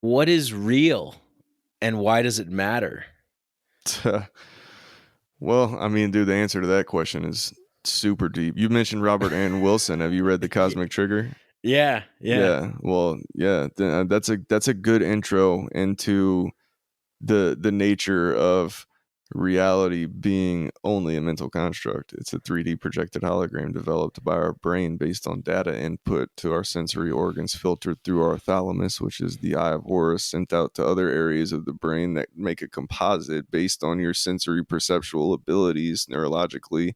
What is real and why does it matter? Well, I mean, dude, the answer to that question is super deep. You mentioned Robert Ann Wilson. Have you read The Cosmic Trigger? Yeah. Well, yeah. That's a good intro into the nature of reality being only a mental construct. It's a 3D projected hologram developed by our brain based on data input to our sensory organs filtered through our thalamus, which is the eye of Horus, sent out to other areas of the brain that make a composite based on your sensory perceptual abilities neurologically,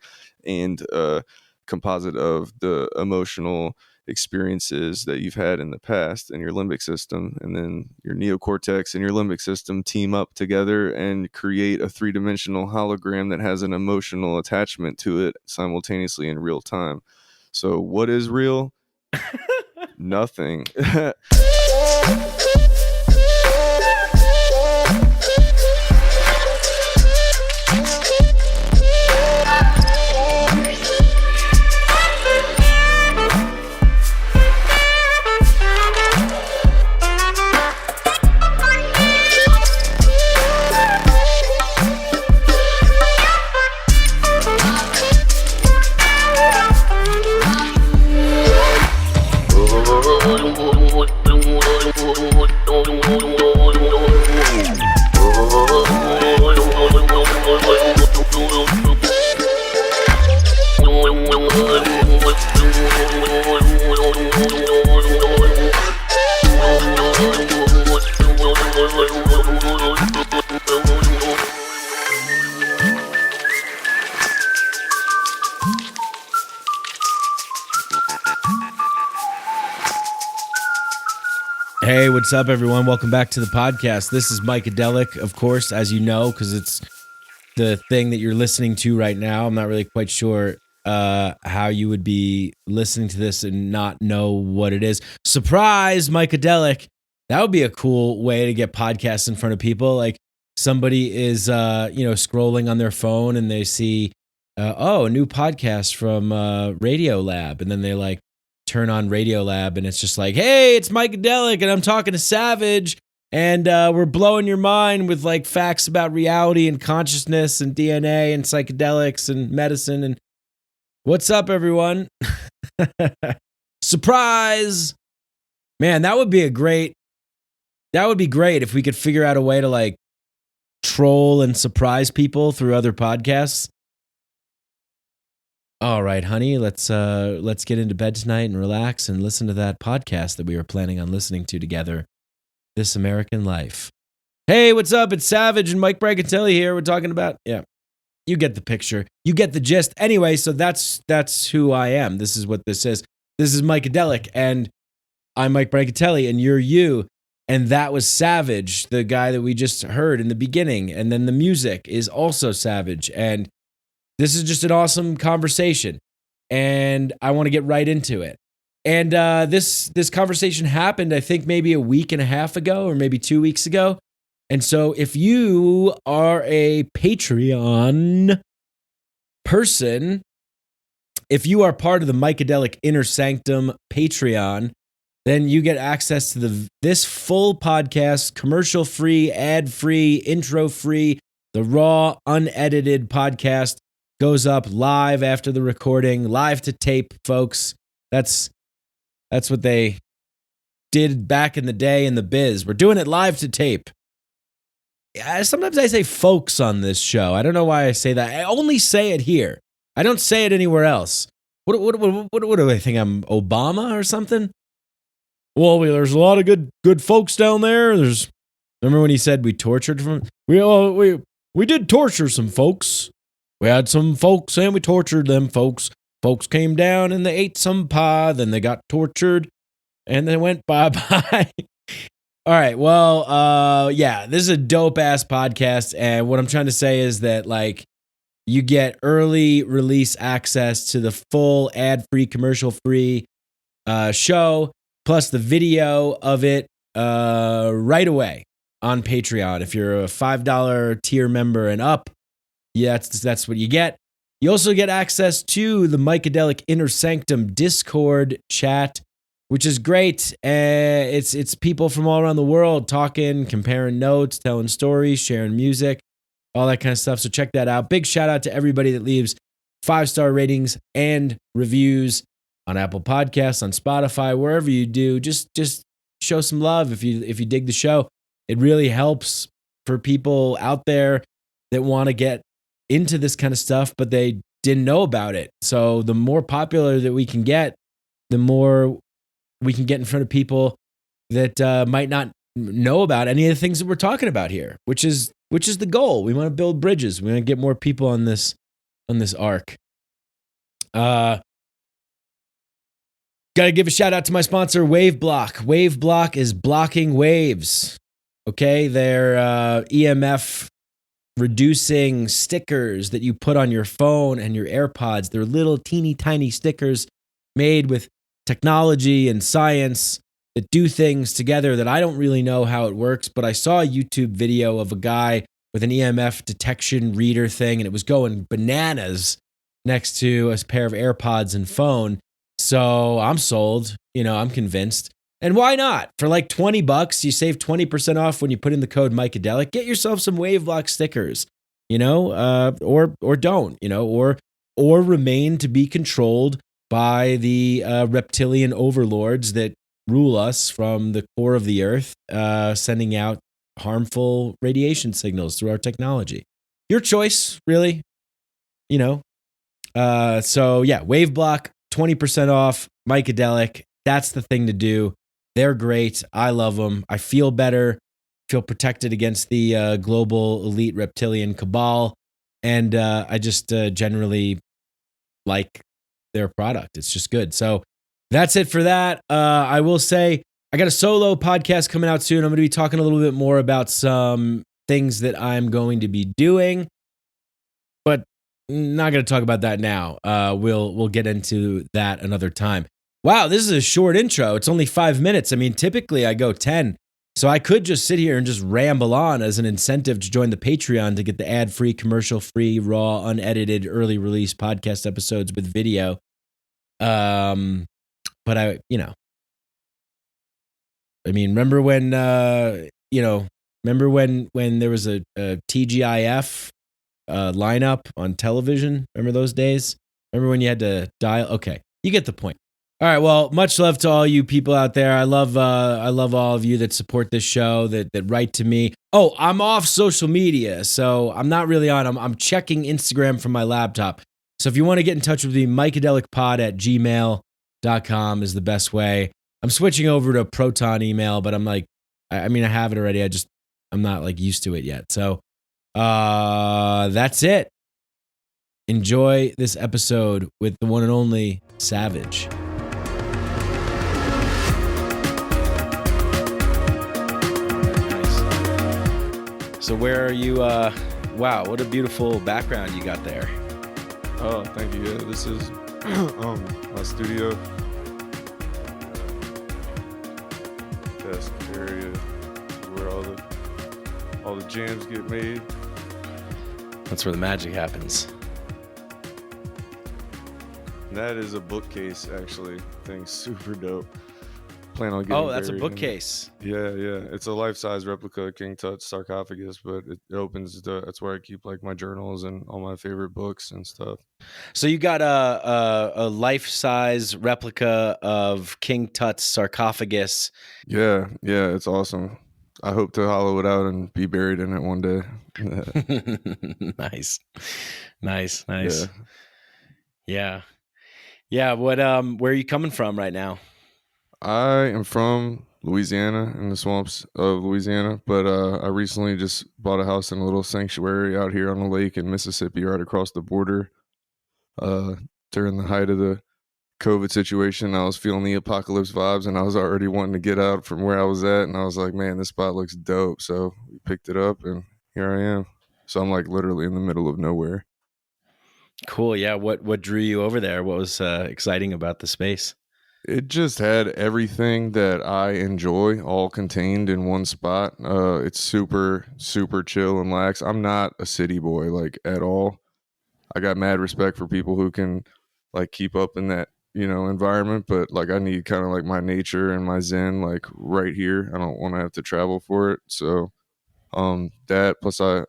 and a composite of the emotional experiences that you've had in the past in your limbic system, and then your neocortex and your limbic system team up together and create a three-dimensional hologram that has an emotional attachment to it simultaneously in real time. So what is real? Nothing. Hey, what's up, everyone? Welcome back to the podcast. This is Mycadelic, of course, as you know, because it's the thing that you're listening to right now. I'm not really quite sure how you would be listening to this and not know what it is. Surprise, Mycadelic. That would be a cool way to get podcasts in front of people. Like somebody is, scrolling on their phone and they see, a new podcast from Radio Lab, and then they like turn on Radio Lab and it's just like, hey, it's Mycadelic and I'm talking to Savej and we're blowing your mind with like facts about reality and consciousness and DNA and psychedelics and medicine. And what's up, everyone? Surprise! Man, that would be great if we could figure out a way to like troll and surprise people through other podcasts. All right, honey, let's get into bed tonight and relax and listen to that podcast that we were planning on listening to together, This American Life. Hey, what's up? It's Savej and Mike Bragatelli here. We're talking about, you get the picture. You get the gist. Anyway, so that's who I am. This is what this is. This is Mycadelic, and I'm Mike Bragatelli, and you're you. And that was Savej, the guy that we just heard in the beginning. And then the music is also Savej, and this is just an awesome conversation, and I want to get right into it. And this conversation happened, I think, maybe a week and a half ago or maybe 2 weeks ago. And so if you are a Patreon person, if you are part of the Mycadelic Inner Sanctum Patreon, then you get access to this full podcast, commercial-free, ad-free, intro-free, the raw, unedited podcast. Goes up live after the recording, live to tape, folks. That's what they did back in the day in the biz. We're doing it live to tape. Sometimes I say folks on this show. I don't know why I say that. I only say it here. I don't say it anywhere else. What do I think? I'm Obama or something? Well, there's a lot of good folks down there. Remember when he said we tortured from? We did torture some folks. We had some folks and we tortured them folks. Folks came down and they ate some pie, then they got tortured, and they went bye-bye. All right, well, this is a dope-ass podcast, and what I'm trying to say is that, like, you get early release access to the full ad-free, commercial-free show, plus the video of it right away on Patreon. If you're a $5 tier member and up, that's what you get. You also get access to the Mycadelic Inner Sanctum Discord chat, which is great. It's people from all around the world talking, comparing notes, telling stories, sharing music, all that kind of stuff. So check that out. Big shout out to everybody that leaves 5-star ratings and reviews on Apple Podcasts, on Spotify, wherever you do. Just show some love if you dig the show. It really helps for people out there that want to get into this kind of stuff, but they didn't know about it. So the more popular that we can get, the more we can get in front of people that might not know about any of the things that we're talking about here, which is the goal. We want to build bridges. We want to get more people on this arc. Got to give a shout out to my sponsor, WaveBlock. WaveBlock is blocking waves. Okay, they're EMF reducing stickers that you put on your phone and your AirPods. They're little teeny tiny stickers made with technology and science that do things together that I don't really know how it works, but I saw a YouTube video of a guy with an EMF detection reader thing, and it was going bananas next to a pair of AirPods and phone. So I'm sold. I'm convinced. And why not? For like $20, you save 20% off when you put in the code Mycadelic. Get yourself some WaveBlock stickers, or don't, or remain to be controlled by the reptilian overlords that rule us from the core of the earth, sending out harmful radiation signals through our technology. Your choice, really. So yeah, WaveBlock, 20% off, Mycadelic. That's the thing to do. They're great. I love them. I feel better, feel protected against the global elite reptilian cabal. And I just generally like their product. It's just good. So that's it for that. I will say I got a solo podcast coming out soon. I'm going to be talking a little bit more about some things that I'm going to be doing, but not going to talk about that now. We'll get into that another time. Wow, this is a short intro. It's only 5 minutes. I mean, typically I go 10. So I could just sit here and just ramble on as an incentive to join the Patreon to get the ad-free, commercial-free, raw, unedited, early release podcast episodes with video. But remember when there was a TGIF lineup on television? Remember those days? Remember when you had to dial? Okay, you get the point. All right, well, much love to all you people out there. I love all of you that support this show, that write to me. Oh, I'm off social media, so I'm not really on. I'm checking Instagram from my laptop. So if you want to get in touch with me, mycadelicpod@gmail.com is the best way. I'm switching over to Proton email, but I'm like, I have it already. I'm not used to it yet. So that's it. Enjoy this episode with the one and only Savej. So where are you? Wow, what a beautiful background you got there. Oh, thank you. Yeah, this is my studio. Desk area where all the jams get made. That's where the magic happens. That is a bookcase, actually. Thing's super dope. Plan on getting. Oh, that's a bookcase. Yeah. It's a life-size replica of King Tut's sarcophagus, but it opens. That's where I keep my journals and all my favorite books and stuff. So you got a life-size replica of King Tut's sarcophagus. Yeah, it's awesome. I hope to hollow it out and be buried in it one day. Nice. Yeah. What where are you coming from right now? I am from Louisiana, in the swamps of Louisiana, but I recently just bought a house in a little sanctuary out here on a lake in Mississippi, right across the border. During the height of the COVID situation, I was feeling the apocalypse vibes, and I was already wanting to get out from where I was at, and I was like, man, this spot looks dope. So we picked it up, and here I am. So I'm literally in the middle of nowhere. Cool. Yeah. What drew you over there? What was exciting about the space? It just had everything that I enjoy all contained in one spot. It's super, super chill and lax. I'm not a city boy at all. I got mad respect for people who can keep up in that environment, but like I need kind of like my nature and my zen like right here. I don't want to have to travel for it. So that plus I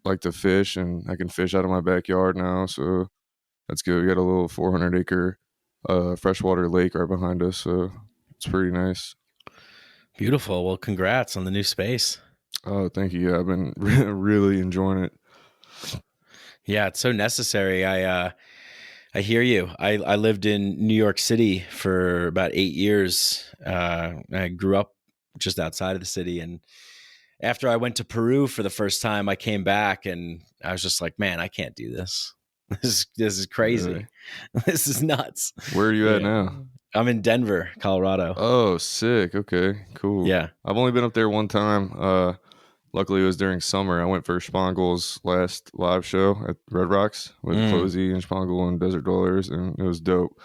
like to fish, and I can fish out of my backyard now, so that's good. We got a little 400-acre freshwater lake right behind us, so it's pretty nice. Beautiful. Well, congrats on the new space. Oh, thank you. Yeah, I've been really enjoying it. Yeah, it's so necessary. I hear you. I lived in New York City for about 8 years. I grew up just outside of the city, and after I went to Peru for the first time, I came back and I was just like, man, I can't do this. This is crazy. Really? This is nuts. Where are you at now? I'm in Denver, Colorado. Oh, sick. Okay, cool. Yeah. I've only been up there one time. Luckily, it was during summer. I went for Spangel's last live show at Red Rocks with Closey and Spangel and Desert Dwellers, and it was dope.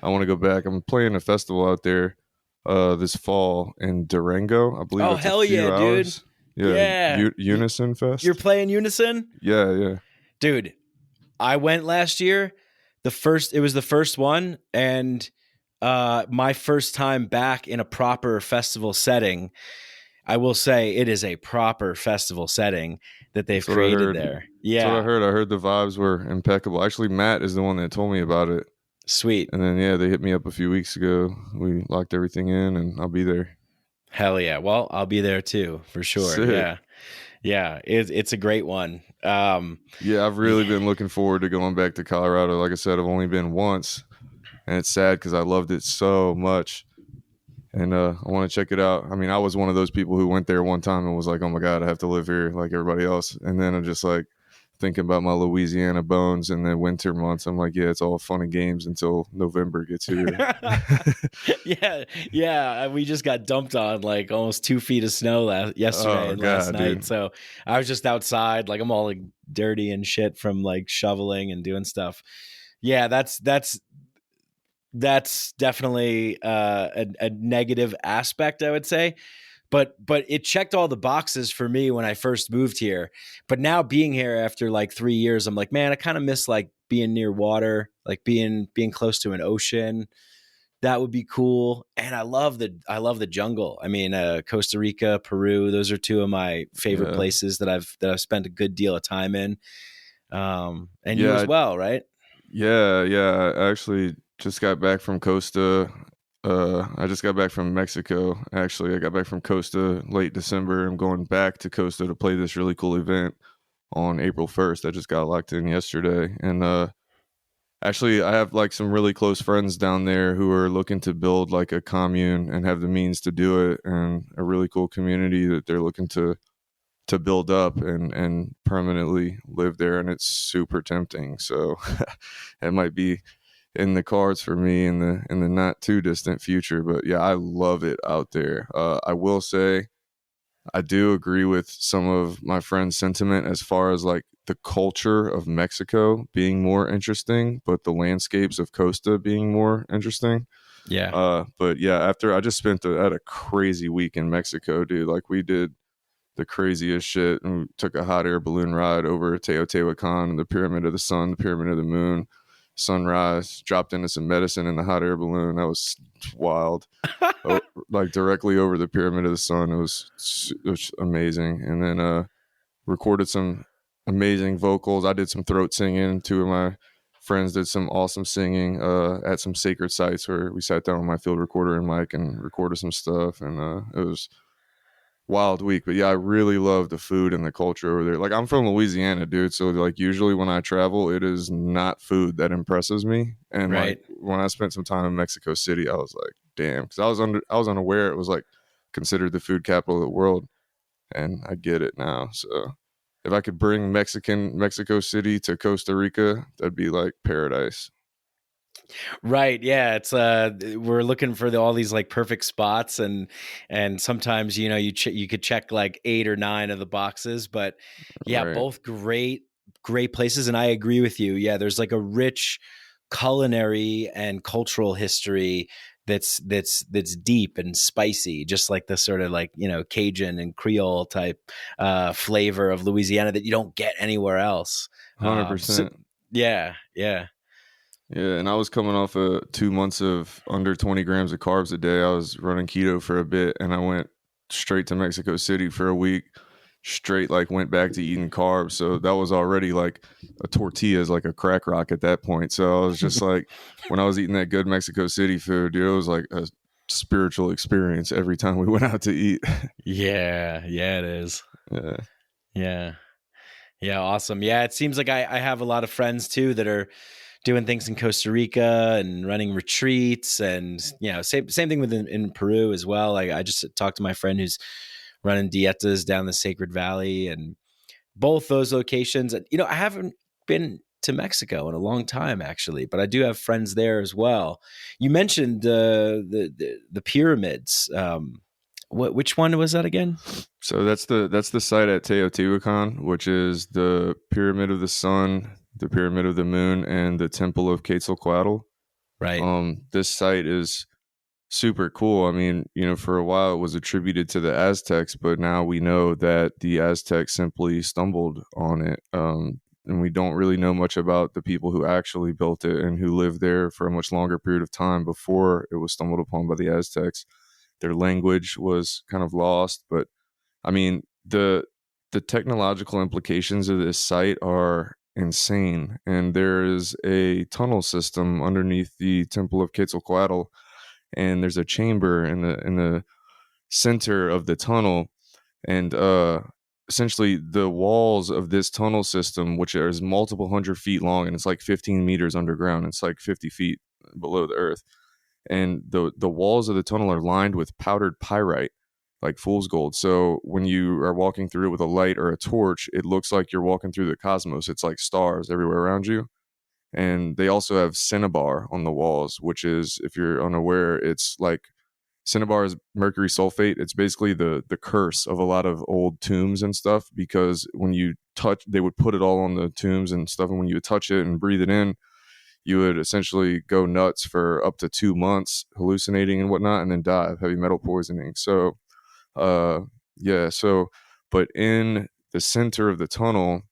I want to go back. I'm playing a festival out there this fall in Durango. I believe. Oh, it's hell a few yeah, hours. dude. Yeah. Unison Fest. You're playing Unison? Yeah. Dude, I went last year. It was the first one, and my first time back in a proper festival setting. I will say it is a proper festival setting that they've created there. Yeah. That's what I heard. I heard the vibes were impeccable. Actually, Matt is the one that told me about it. Sweet. And then, they hit me up a few weeks ago. We locked everything in, and I'll be there. Hell yeah. Well, I'll be there too, for sure. Sick. Yeah. Yeah. It's a great one. I've really been looking forward to going back to Colorado. Like I said, I've only been once, and it's sad because I loved it so much. And I want to check it out. I mean, I was one of those people who went there one time and was like, oh my God, I have to live here like everybody else. And then I'm just like thinking about my Louisiana bones in the winter months. I'm like, yeah, it's all fun and games until November gets here. Yeah. We just got dumped on like almost 2 feet of snow yesterday and last night. Dude. So I was just outside, like I'm all like dirty and shit from like shoveling and doing stuff. Yeah, that's definitely a negative aspect, I would say. But it checked all the boxes for me when I first moved here. But now being here after like 3 years, I'm like, man, I kind of miss like being near water, like being close to an ocean. That would be cool. And I love the jungle. I mean, Costa Rica, Peru, those are two of my favorite places that I've spent a good deal of time in. And you as well, right? Yeah. I actually just got back from Costa. I just got back from Mexico. Actually, I got back from Costa late December. I'm going back to Costa to play this really cool event on April 1st. I just got locked in yesterday. And actually, I have like some really close friends down there who are looking to build like a commune and have the means to do it, and a really cool community that they're looking to build up and permanently live there. And it's super tempting. So it might be in the cards for me in the not too distant future. But yeah, I love it out there. I will say I do agree with some of my friends' sentiment as far as like the culture of Mexico being more interesting, but the landscapes of Costa being more interesting. Yeah. But yeah, after I just spent had a crazy week in Mexico, dude. Like we did the craziest shit, and we took a hot air balloon ride over Teotihuacan, the Pyramid of the Sun, the Pyramid of the Moon. Sunrise, dropped into some medicine in the hot air balloon. That was wild. Like directly over the Pyramid of the Sun. It was amazing. And then recorded some amazing vocals. I did some throat singing. Two of my friends did some awesome singing at some sacred sites where we sat down with my field recorder and mic and recorded some stuff. And it was wild week. But yeah, I really love the food and the culture over there. Like I'm from Louisiana, dude, so like usually when I travel, it is not food that impresses me. And like when I spent some time in Mexico City, I was like, damn, because I was unaware it was like considered the food capital of the world, and I get it now. So if I could bring Mexico City to Costa Rica, that'd be like paradise. Right. Yeah. It's we're looking for all these like perfect spots, and sometimes, you know, you could check like 8 or 9 of the boxes, but yeah, both great places. And I agree with you. Yeah. There's like a rich culinary and cultural history that's deep and spicy, just like the sort of like, you know, Cajun and Creole type flavor of Louisiana that you don't get anywhere else. 100%. Yeah. Yeah, and I was coming off of 2 months of under 20 grams of carbs a day. I was running keto for a bit, and I went straight to Mexico City for a week. Straight, like, went back to eating carbs. So that was already like a tortilla is like a crack rock at that point. So I was just like, when I was eating that good Mexico City food, dude, it was like a spiritual experience every time we went out to eat. Yeah, it is. Yeah. Yeah. Yeah, awesome. Yeah, it seems like I have a lot of friends too that are doing things in Costa Rica and running retreats, and same thing with in Peru as well. Like, I just talked to my friend who's running dietas down the Sacred Valley, and both those locations. I haven't been to Mexico in a long time, actually, but I do have friends there as well. You mentioned the pyramids. Which one was that again? So that's the site at Teotihuacan, which is the Pyramid of the Sun, the Pyramid of the Moon, and the Temple of Quetzalcoatl. Right. This site is super cool. I mean, for a while it was attributed to the Aztecs, but now we know that the Aztecs simply stumbled on it. And we don't really know much about the people who actually built it and who lived there for a much longer period of time before it was stumbled upon by the Aztecs. Their language was kind of lost, but I mean, the technological implications of this site are insane. And there is a tunnel system underneath the Temple of Quetzalcoatl, and there's a chamber in the center of the tunnel, and essentially the walls of this tunnel system, which is multiple hundred feet long, and it's like 15 meters underground. It's like 50 feet below the earth, and the walls of the tunnel are lined with powdered pyrite, like fool's gold. So when you are walking through it with a light or a torch, it looks like you're walking through the cosmos. It's like stars everywhere around you. And they also have cinnabar on the walls, which is, if you're unaware, it's like cinnabar is mercury sulfate. It's basically the curse of a lot of old tombs and stuff, because when you touch, they would put it all on the tombs and stuff, and when you would touch it and breathe it in, you would essentially go nuts for up to 2 months, hallucinating and whatnot, and then die of heavy metal poisoning. So, but in the center of the tunnel,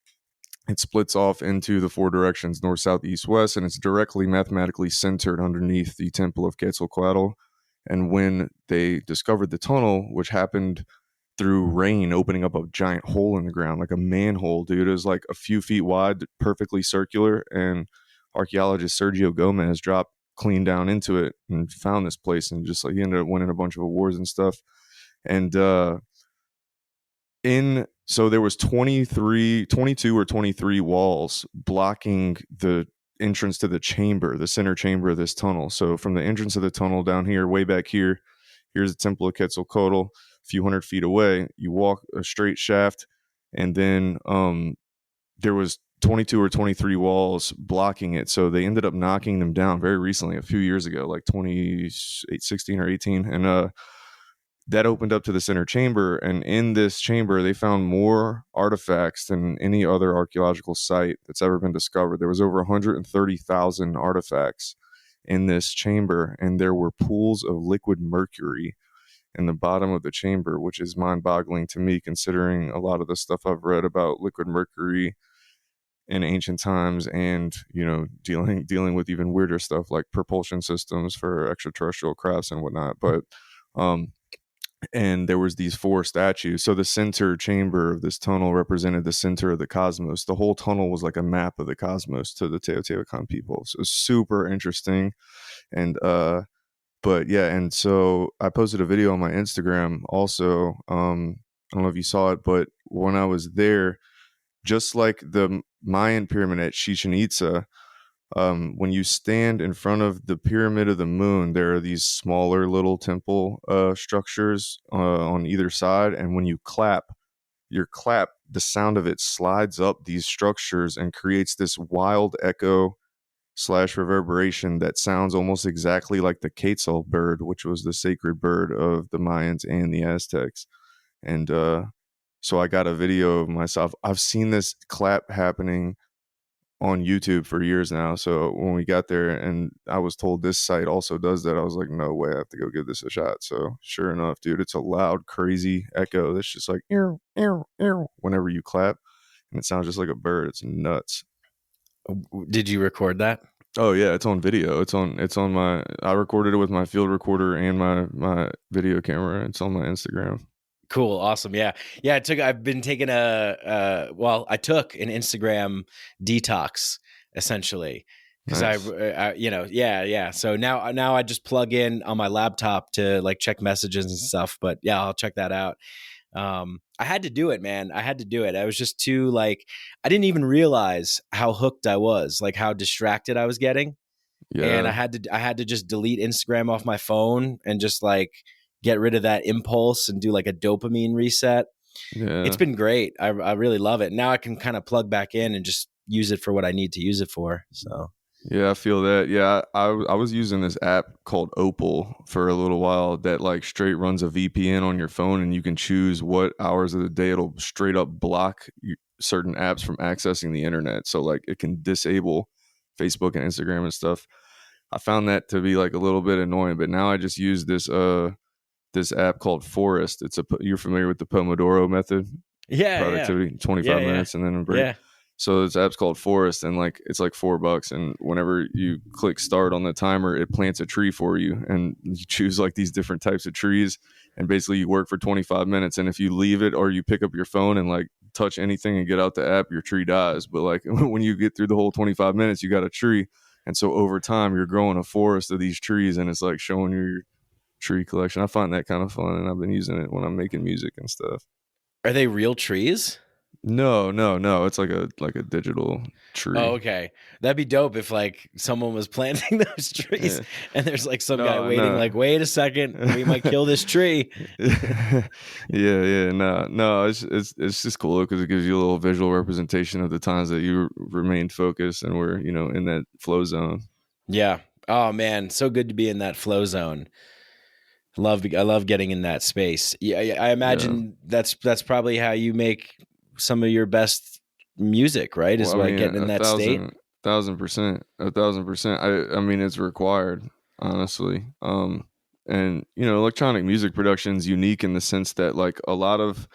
it splits off into the four directions, north, south, east, west, and it's directly mathematically centered underneath the Temple of Quetzalcoatl. And when they discovered the tunnel, which happened through rain opening up a giant hole in the ground, like a manhole, dude, it was like a few feet wide, perfectly circular, and archaeologist Sergio Gomez dropped clean down into it and found this place, and just like he ended up winning a bunch of awards and stuff. And so there was 22 or 23 walls blocking the entrance to the chamber, the center chamber of this tunnel. So from the entrance of the tunnel down here, way back here, here's the Temple of Quetzalcoatl. A few hundred feet away, you walk a straight shaft, and then there was 22 or 23 walls blocking it. So they ended up knocking them down very recently, a few years ago, like 2016 or 18. And that opened up to the center chamber. And in this chamber, they found more artifacts than any other archaeological site that's ever been discovered. There was over 130,000 artifacts in this chamber, and there were pools of liquid mercury in the bottom of the chamber, which is mind-boggling to me, considering a lot of the stuff I've read about liquid mercury in ancient times, and dealing with even weirder stuff like propulsion systems for extraterrestrial crafts and whatnot. But and there was these four statues. So the center chamber of this tunnel represented the center of the cosmos. The whole tunnel was like a map of the cosmos to the Teotihuacan people. So it was super interesting. And but yeah, and so I posted a video on my Instagram also. I don't know if you saw it, but when I was there, just like the Mayan pyramid at Chichen Itza, when you stand in front of the Pyramid of the Moon, there are these smaller little temple structures on either side. And when you clap, the sound of it slides up these structures and creates this wild echo / reverberation that sounds almost exactly like the quetzal bird, which was the sacred bird of the Mayans and the Aztecs. And so I got a video of myself. I've seen this clap happening on YouTube for years now. So when we got there and I was told this site also does that, I was like, no way, I have to go give this a shot. So sure enough, dude, it's a loud, crazy echo that's just like ew, ew, ew, whenever you clap, and it sounds just like a bird. It's nuts. Did you record that? Oh yeah, it's on video. It's on my. I recorded it with my field recorder and my video camera. It's on my Instagram. Cool. Awesome. Yeah. Yeah. I've been taking I took an Instagram detox essentially because Nice. yeah. So now I just plug in on my laptop to like check messages and stuff. But yeah, I'll check that out. I had to do it, man. I had to do it. I was just too like, I didn't even realize how hooked I was, like how distracted I was getting. And Yeah. I had to just delete Instagram off my phone and just like get rid of that impulse and do like a dopamine reset. It's Yeah. been great. I really love it. Now I can kind of plug back in and just use it for what I need to use it for. So Yeah, I feel that. Yeah, I was using this app called Opal for a little while that like straight runs a VPN on your phone, and you can choose what hours of the day it'll straight up block certain apps from accessing the internet. So like it can disable Facebook and Instagram and stuff. I found that to be like a little bit annoying, but now I just use this app called Forest. You're familiar with the Pomodoro method? yeah. Productivity, Yeah, 25 yeah. minutes and then a break. Yeah. So this app's called Forest, and like it's like $4, and whenever you click start on the timer, it plants a tree for you, and you choose like these different types of trees, and basically you work for 25 minutes, and if you leave it or you pick up your phone and like touch anything and get out the app, your tree dies. But like when you get through the whole 25 minutes, you got a tree, and so over time you're growing a forest of these trees, and it's like showing you your tree collection. I find that kind of fun, and I've been using it when I'm making music and stuff. Are they real trees? No. It's like a digital Oh, tree. okay. That'd be dope if like someone was planting those trees Yeah. and there's like some guy No, waiting, like, no. wait a second, we might kill this tree. Yeah. No. It's just cool because it gives you a little visual representation of the times that you remained focused and were in that flow zone. Yeah. Oh man, so good to be in that flow zone. I love getting in that space. Yeah, I Yeah. imagine that's probably how you make some of your best music, right? Is Well, I by mean, getting in that state. 1,000%, 1,000%. I mean, it's required, honestly. And electronic music production is unique in the sense that like a lot of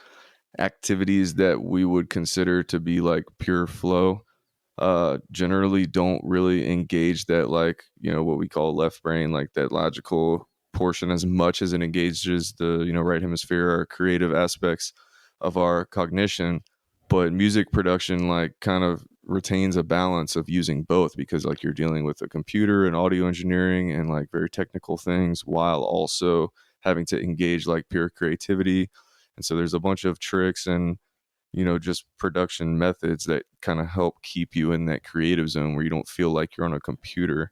activities that we would consider to be like pure flow generally don't really engage that like what we call left brain, like that logical portion, as much as it engages the right hemisphere or creative aspects of our cognition. But music production like kind of retains a balance of using both, because like you're dealing with a computer and audio engineering and like very technical things while also having to engage like pure creativity. And so there's a bunch of tricks and just production methods that kind of help keep you in that creative zone where you don't feel like you're on a computer.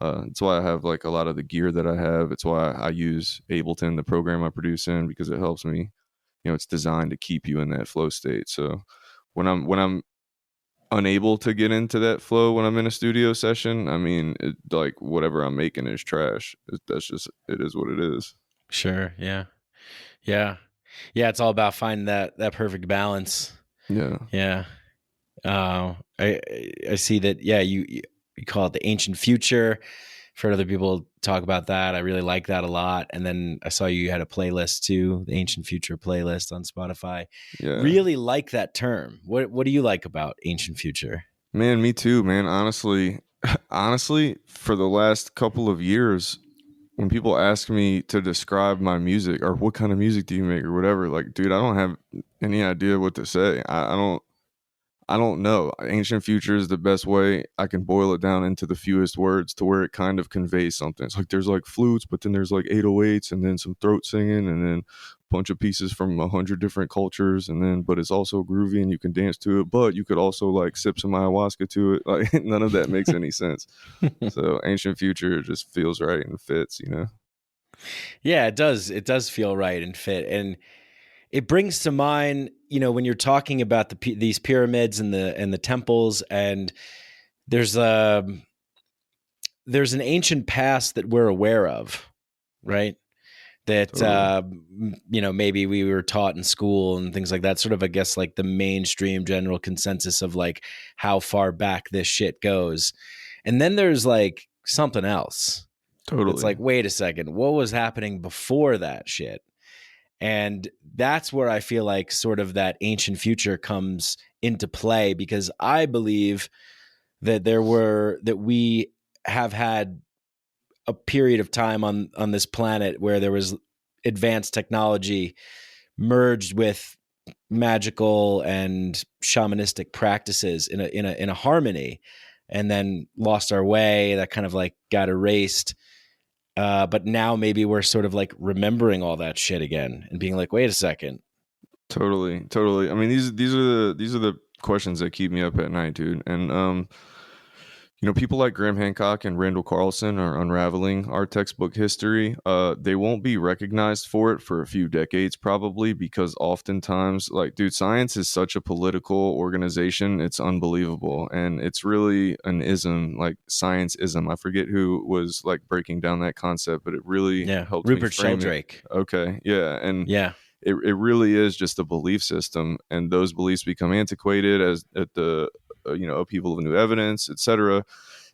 It's why I have like a lot of the gear that I have. It's why I use Ableton, the program I produce in, because it helps me. It's designed to keep you in that flow state. So when I'm unable to get into that flow when I'm in a studio session, I mean, like whatever I'm making is trash. That's just it is what it is. Sure. Yeah. Yeah. Yeah. It's all about finding that perfect balance. Yeah. Yeah. I see that. Yeah. You call it the ancient future. I've heard other people talk about that. I really like that a lot. And then I saw you had a playlist too, the ancient future playlist on Spotify. Yeah. Really like that term. What do you like about ancient future? Man, me too, man. Honestly, for the last couple of years, when people ask me to describe my music or what kind of music do you make or whatever, like, dude, I don't have any idea what to say. I don't know. Ancient future is the best way I can boil it down into the fewest words to where it kind of conveys something. It's like there's like flutes, but then there's like 808s and then some throat singing and then a bunch of pieces from 100 different cultures, and then but it's also groovy and you can dance to it, but you could also like sip some ayahuasca to it. Like none of that makes any sense. So ancient future just feels right and fits. Yeah, it does. It does feel right and fit. And it brings to mind, when you're talking about these pyramids and the temples, and there's an ancient past that we're aware of, right? That Totally. maybe we were taught in school and things like that. Sort of, I guess, like the mainstream general consensus of like how far back this shit goes, and then there's like something else that's Totally. like, wait a second, what was happening before that shit? And that's where I feel like sort of that ancient future comes into play, because I believe that we have had a period of time on this planet where there was advanced technology merged with magical and shamanistic practices in a harmony, and then lost our way. That kind of like got erased. But now maybe we're sort of like remembering all that shit again and being like, wait a second. Totally. I mean, these are the questions that keep me up at night, dude. And people like Graham Hancock and Randall Carlson are unraveling our textbook history. They won't be recognized for it for a few decades, probably, because oftentimes, like, dude, science is such a political organization. It's unbelievable. And it's really an ism, like science-ism. I forget who was like breaking down that concept, but it really helped Rupert me frame Sheldrake. it. Okay. Yeah. And yeah. It really is just a belief system, and those beliefs become antiquated as at the upheaval of new evidence, etc.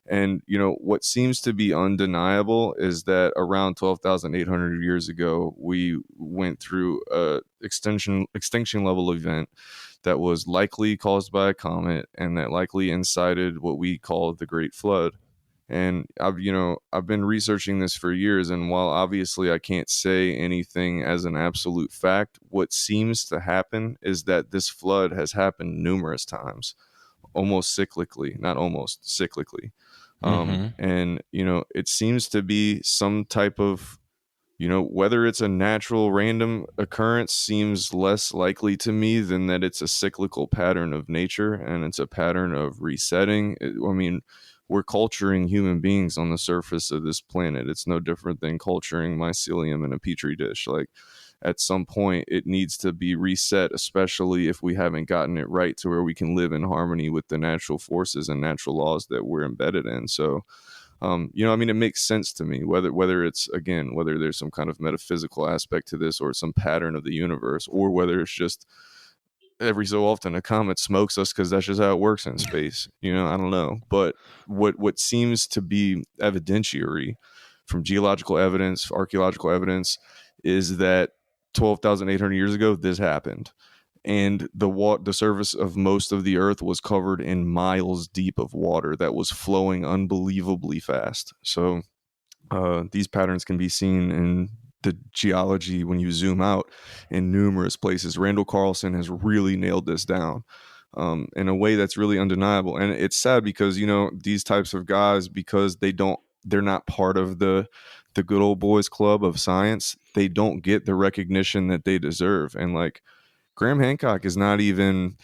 And what seems to be undeniable is that around 12,800 years ago, we went through a extinction level event that was likely caused by a comet, and that likely incited what we call the Great Flood. And I've been researching this for years, and while obviously I can't say anything as an absolute fact, what seems to happen is that this flood has happened numerous times, not almost cyclically. And it seems to be some type of, whether it's a natural random occurrence seems less likely to me than that it's a cyclical pattern of nature, and it's a pattern of resetting. We're culturing human beings on the surface of this planet. It's no different than culturing mycelium in a petri dish. Like, at some point it needs to be reset, especially if we haven't gotten it right to where we can live in harmony with the natural forces and natural laws that we're embedded in. So it makes sense to me, whether it's, again, whether there's some kind of metaphysical aspect to this, or some pattern of the universe, or whether it's just every so often a comet smokes us because that's just how it works in space. I don't know. But what seems to be evidentiary from geological evidence, archaeological evidence, is that 12,800 years ago, this happened. And the surface of most of the earth was covered in miles deep of water that was flowing unbelievably fast. So these patterns can be seen in the geology when you zoom out in numerous places. Randall Carlson has really nailed this down in a way that's really undeniable. And it's sad because, these types of guys, because they're not part of the good old boys club of science, they don't get the recognition that they deserve. And like, Graham Hancock is not even,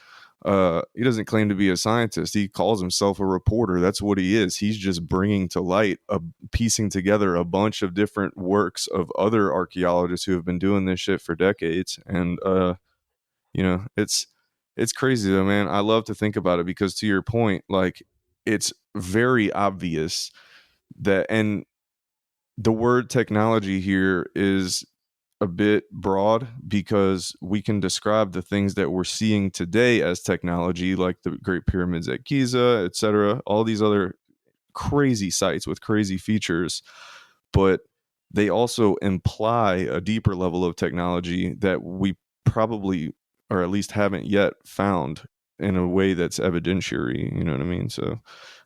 he doesn't claim to be a scientist. He calls himself a reporter. That's what he is. He's just bringing to light, piecing together a bunch of different works of other archaeologists who have been doing this shit for decades. And, it's crazy though, man. I love to think about it because, to your point, like, it's very obvious that, and the word technology here is a bit broad because we can describe the things that we're seeing today as technology, like the Great Pyramids at Giza, etc., all these other crazy sites with crazy features, but they also imply a deeper level of technology that we probably, or at least haven't yet found in a way that's evidentiary. You know what I mean? So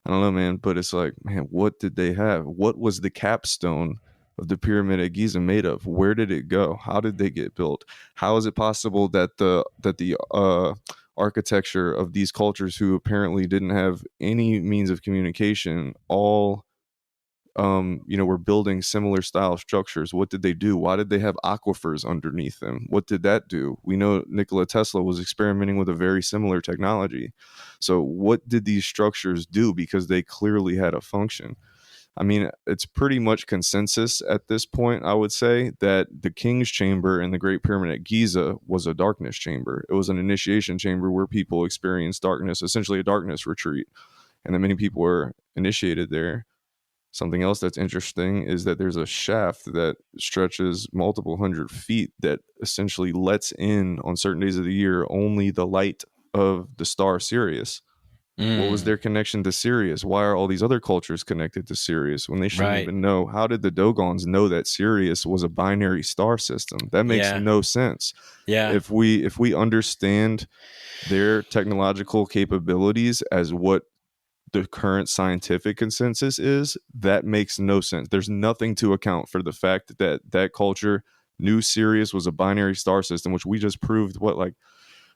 I don't know, man, but it's like, man, what did they have? What was the capstone of the pyramid at Giza made of? Where did it go? How did they get built? How is it possible that the architecture of these cultures, who apparently didn't have any means of communication, all were building similar style structures? What did they do? Why did they have aquifers underneath them? What did that do? We know Nikola Tesla was experimenting with a very similar technology. So what did these structures do? Because they clearly had a function. I mean, it's pretty much consensus at this point, I would say, that the King's Chamber in the Great Pyramid at Giza was a darkness chamber. It was an initiation chamber where people experienced darkness, essentially a darkness retreat, and that many people were initiated there. Something else that's interesting is that there's a shaft that stretches multiple hundred feet that essentially lets in, on certain days of the year, only the light of the star Sirius. What was their connection to Sirius? Why are all these other cultures connected to Sirius when they shouldn't even know? How did the Dogons know that Sirius was a binary star system? That makes no sense. Yeah. If we understand their technological capabilities as what the current scientific consensus is, that makes no sense. There's nothing to account for the fact that that culture knew Sirius was a binary star system, which we just proved like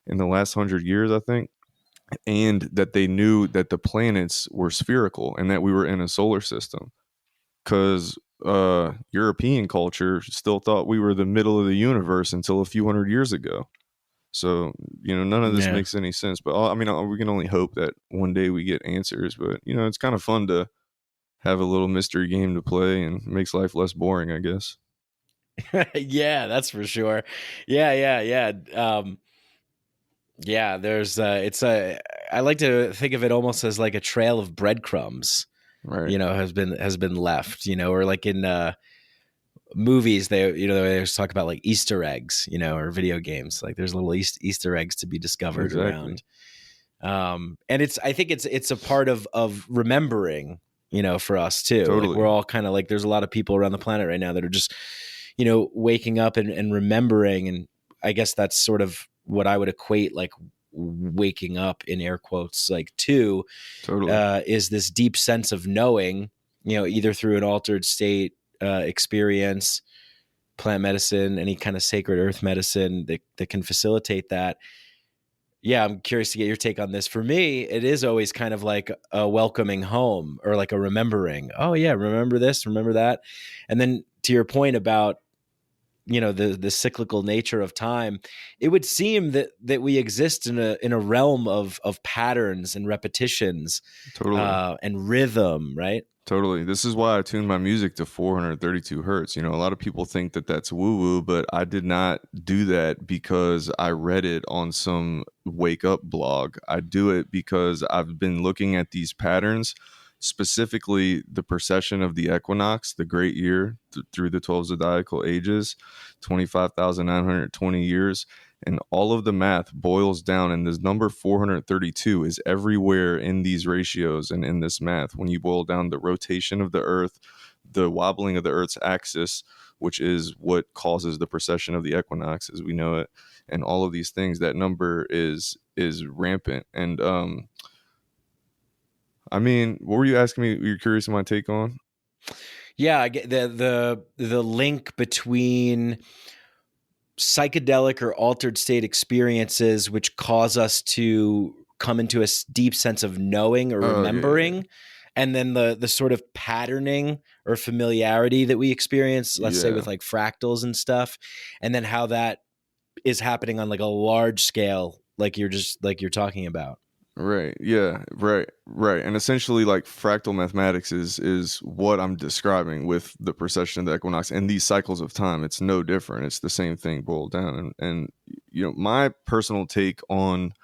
in the last 100 years, I think, and that they knew that the planets were spherical and that we were in a solar system. Because European culture still thought we were the middle of the universe until a few hundred years ago. So, none of this makes any sense. But we can only hope that one day we get answers. But, it's kind of fun to have a little mystery game to play, and makes life less boring, I guess. Yeah, that's for sure. Yeah. There's I like to think of it almost as like a trail of breadcrumbs, right? Has been left, or like in movies, they always talk about like Easter eggs, or video games, like there's little Easter eggs to be discovered around. And I think it's a part of remembering, for us too. Totally. Like we're all kind of like, there's a lot of people around the planet right now that are just, waking up and remembering. And I guess that's sort of what I would equate like waking up in air quotes, like to, totally. Is this deep sense of knowing, either through an altered state experience, plant medicine, any kind of sacred earth medicine that can facilitate that. Yeah, I'm curious to get your take on this. For me, it is always kind of like a welcoming home, or like a remembering. Oh yeah, remember this, remember that. And then to your point about, the cyclical nature of time, it would seem that we exist in a realm of patterns and repetitions, totally, and rhythm, right? Totally. This is why I tuned my music to 432 hertz. A lot of people think that that's woo-woo, but I did not do that because I read it on some wake-up blog. I do it because I've been looking at these patterns, specifically the precession of the equinox, the great year through the 12 zodiacal ages, 25,920 years. And all of the math boils down, and this number 432 is everywhere in these ratios and in this math. When you boil down the rotation of the Earth, the wobbling of the Earth's axis, which is what causes the precession of the equinox as we know it, and all of these things, that number is rampant. And what were you asking me? You're curious of my take on? Yeah, I get the link between psychedelic or altered state experiences, which cause us to come into a deep sense of knowing or remembering. Yeah. And then the sort of patterning or familiarity that we experience, let's say with like fractals and stuff, and then how that is happening on like a large scale, like you're talking about. Right. Yeah. Right. And essentially, like, fractal mathematics is what I'm describing with the precession of the equinox and these cycles of time. It's no different. It's the same thing boiled down. And my personal take on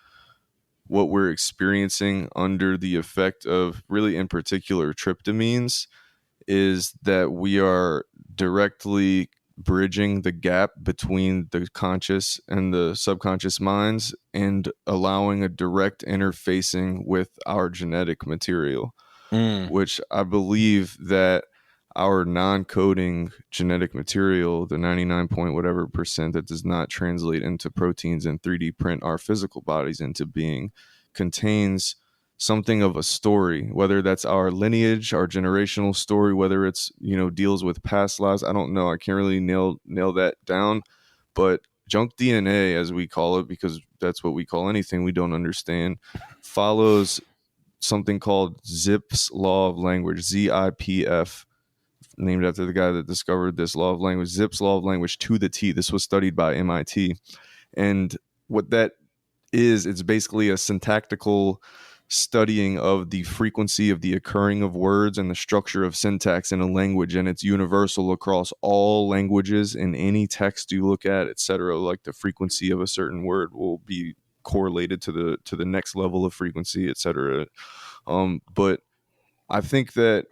what we're experiencing under the effect of, really in particular, tryptamines, is that we are directly bridging the gap between the conscious and the subconscious minds and allowing a direct interfacing with our genetic material, which I believe that our non-coding genetic material, the 99 point whatever percent that does not translate into proteins and 3D print our physical bodies into being, contains something of a story, whether that's our lineage, our generational story, whether it's, deals with past lives. I don't know. I can't really nail that down, but junk DNA, as we call it, because that's what we call anything we don't understand, follows something called Zipf's law of language, ZIPF, named after the guy that discovered this law of language, Zipf's law of language to the T. This was studied by MIT. And what that is, it's basically a syntactical studying of the frequency of the occurring of words and the structure of syntax in a language, and it's universal across all languages in any text you look at, etc. Like, the frequency of a certain word will be correlated to the next level of frequency, etc. But I think that,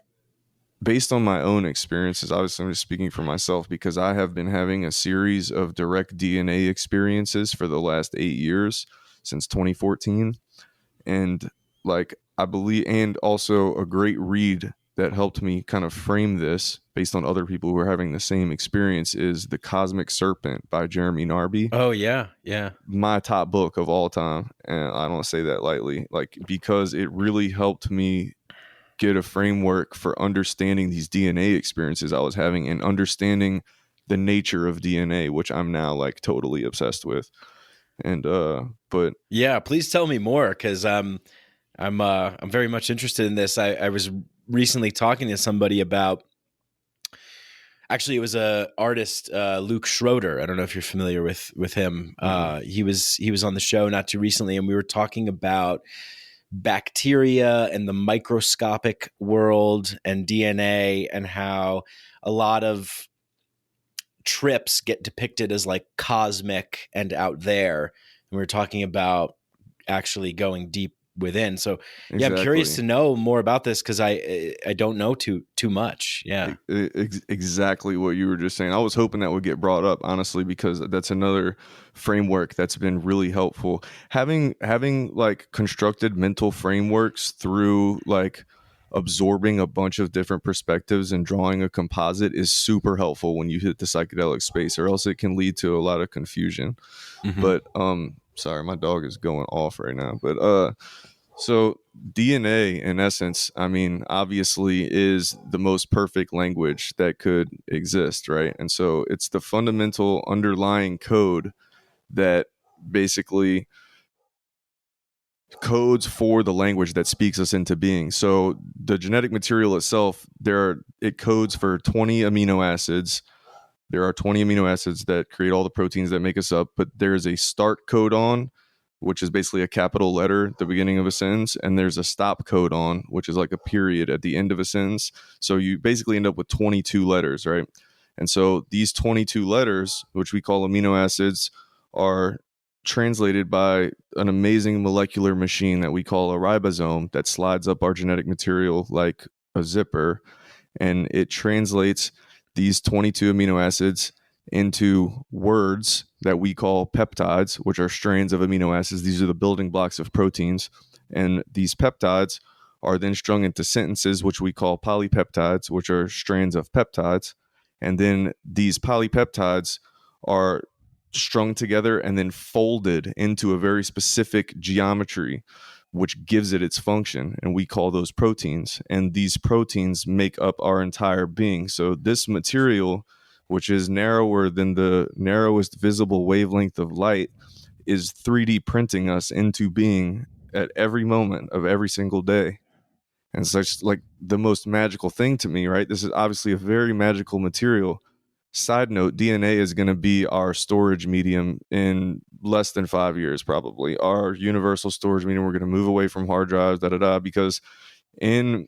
based on my own experiences, obviously I'm just speaking for myself because I have been having a series of direct DNA experiences for the last 8 years, since 2014. And I believe, and also a great read that helped me kind of frame this based on other people who are having the same experience, is The Cosmic Serpent by Jeremy Narby. Oh yeah. Yeah. My top book of all time. And I don't say that lightly, because it really helped me get a framework for understanding these DNA experiences I was having and understanding the nature of DNA, which I'm now like totally obsessed with. And but Yeah, please tell me more, because I'm very much interested in this. I was recently talking to somebody about, actually it was a artist, Luke Schroeder. I don't know if you're familiar with him. He was on the show not too recently, and we were talking about bacteria and the microscopic world and DNA, and how a lot of trips get depicted as like cosmic and out there. And we were talking about actually going deep within. So yeah, I'm curious to know more about this, because I don't know too much. Yeah. Exactly what you were just saying. I was hoping that would get brought up, honestly, because that's another framework that's been really helpful. Having like constructed mental frameworks through like absorbing a bunch of different perspectives and drawing a composite is super helpful when you hit the psychedelic space, or else it can lead to a lot of confusion. But sorry, my dog is going off right now. But so DNA, in essence, I mean, obviously is the most perfect language that could exist, right? And so it's the fundamental underlying code that basically codes for the language that speaks us into being. So the genetic material itself, it codes for 20 amino acids. There are 20 amino acids that create all the proteins that make us up, but there's a start codon, which is basically a capital letter at the beginning of a sentence, and there's a stop codon, which is like a period at the end of a sentence. So you basically end up with 22 letters, right? And so these 22 letters, which we call amino acids, are translated by an amazing molecular machine that we call a ribosome that slides up our genetic material like a zipper, and it translates these 22 amino acids into words that we call peptides, which are strands of amino acids. These are the building blocks of proteins. And these peptides are then strung into sentences, which we call polypeptides, which are strands of peptides. And then these polypeptides are strung together and then folded into a very specific geometry, which gives it its function, and we call those proteins. And these proteins make up our entire being. So this material, which is narrower than the narrowest visible wavelength of light, is 3D printing us into being at every moment of every single day. And such like the most magical thing to me, right? This is obviously a very magical material. Side note, DNA is going to be our storage medium in less than 5 years, probably. Our universal storage medium. We're going to move away from hard drives, because in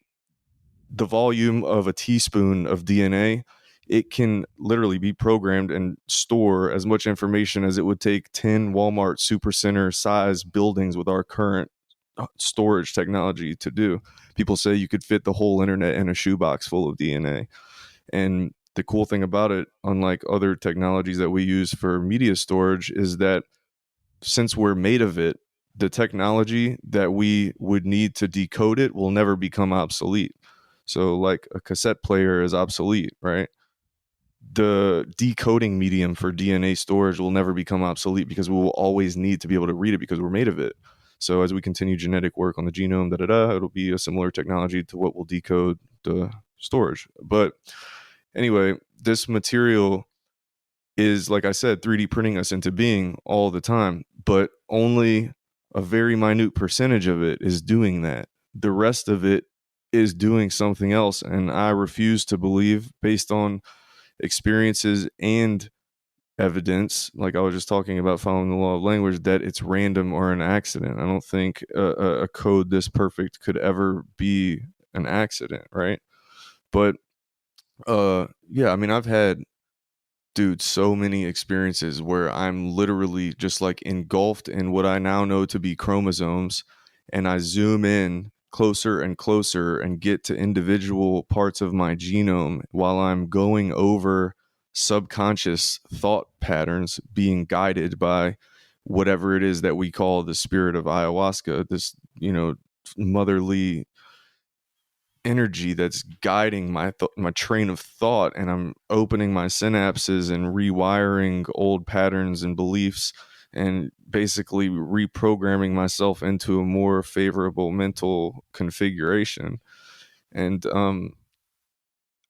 the volume of a teaspoon of DNA, it can literally be programmed and store as much information as it would take 10 Walmart supercenter size buildings with our current storage technology to do. People say you could fit the whole internet in a shoebox full of DNA. And the cool thing about it, unlike other technologies that we use for media storage, is that since we're made of it, the technology that we would need to decode it will never become obsolete. So like a cassette player is obsolete, right? The decoding medium for DNA storage will never become obsolete, because we will always need to be able to read it because we're made of it. So as we continue genetic work on the genome, it'll be a similar technology to what will decode the storage. But anyway, this material is, like I said, 3D printing us into being all the time, but only a very minute percentage of it is doing that. The rest of it is doing something else. And I refuse to believe, based on experiences and evidence, like I was just talking about following the law of language, that it's random or an accident. I don't think a code this perfect could ever be an accident, right? But yeah, I mean, I've had, dude, so many experiences where I'm literally just like engulfed in what I now know to be chromosomes, and I zoom in closer and closer and get to individual parts of my genome while I'm going over subconscious thought patterns, being guided by whatever it is that we call the spirit of ayahuasca, this, motherly energy that's guiding my train of thought, and I'm opening my synapses and rewiring old patterns and beliefs, and basically reprogramming myself into a more favorable mental configuration. And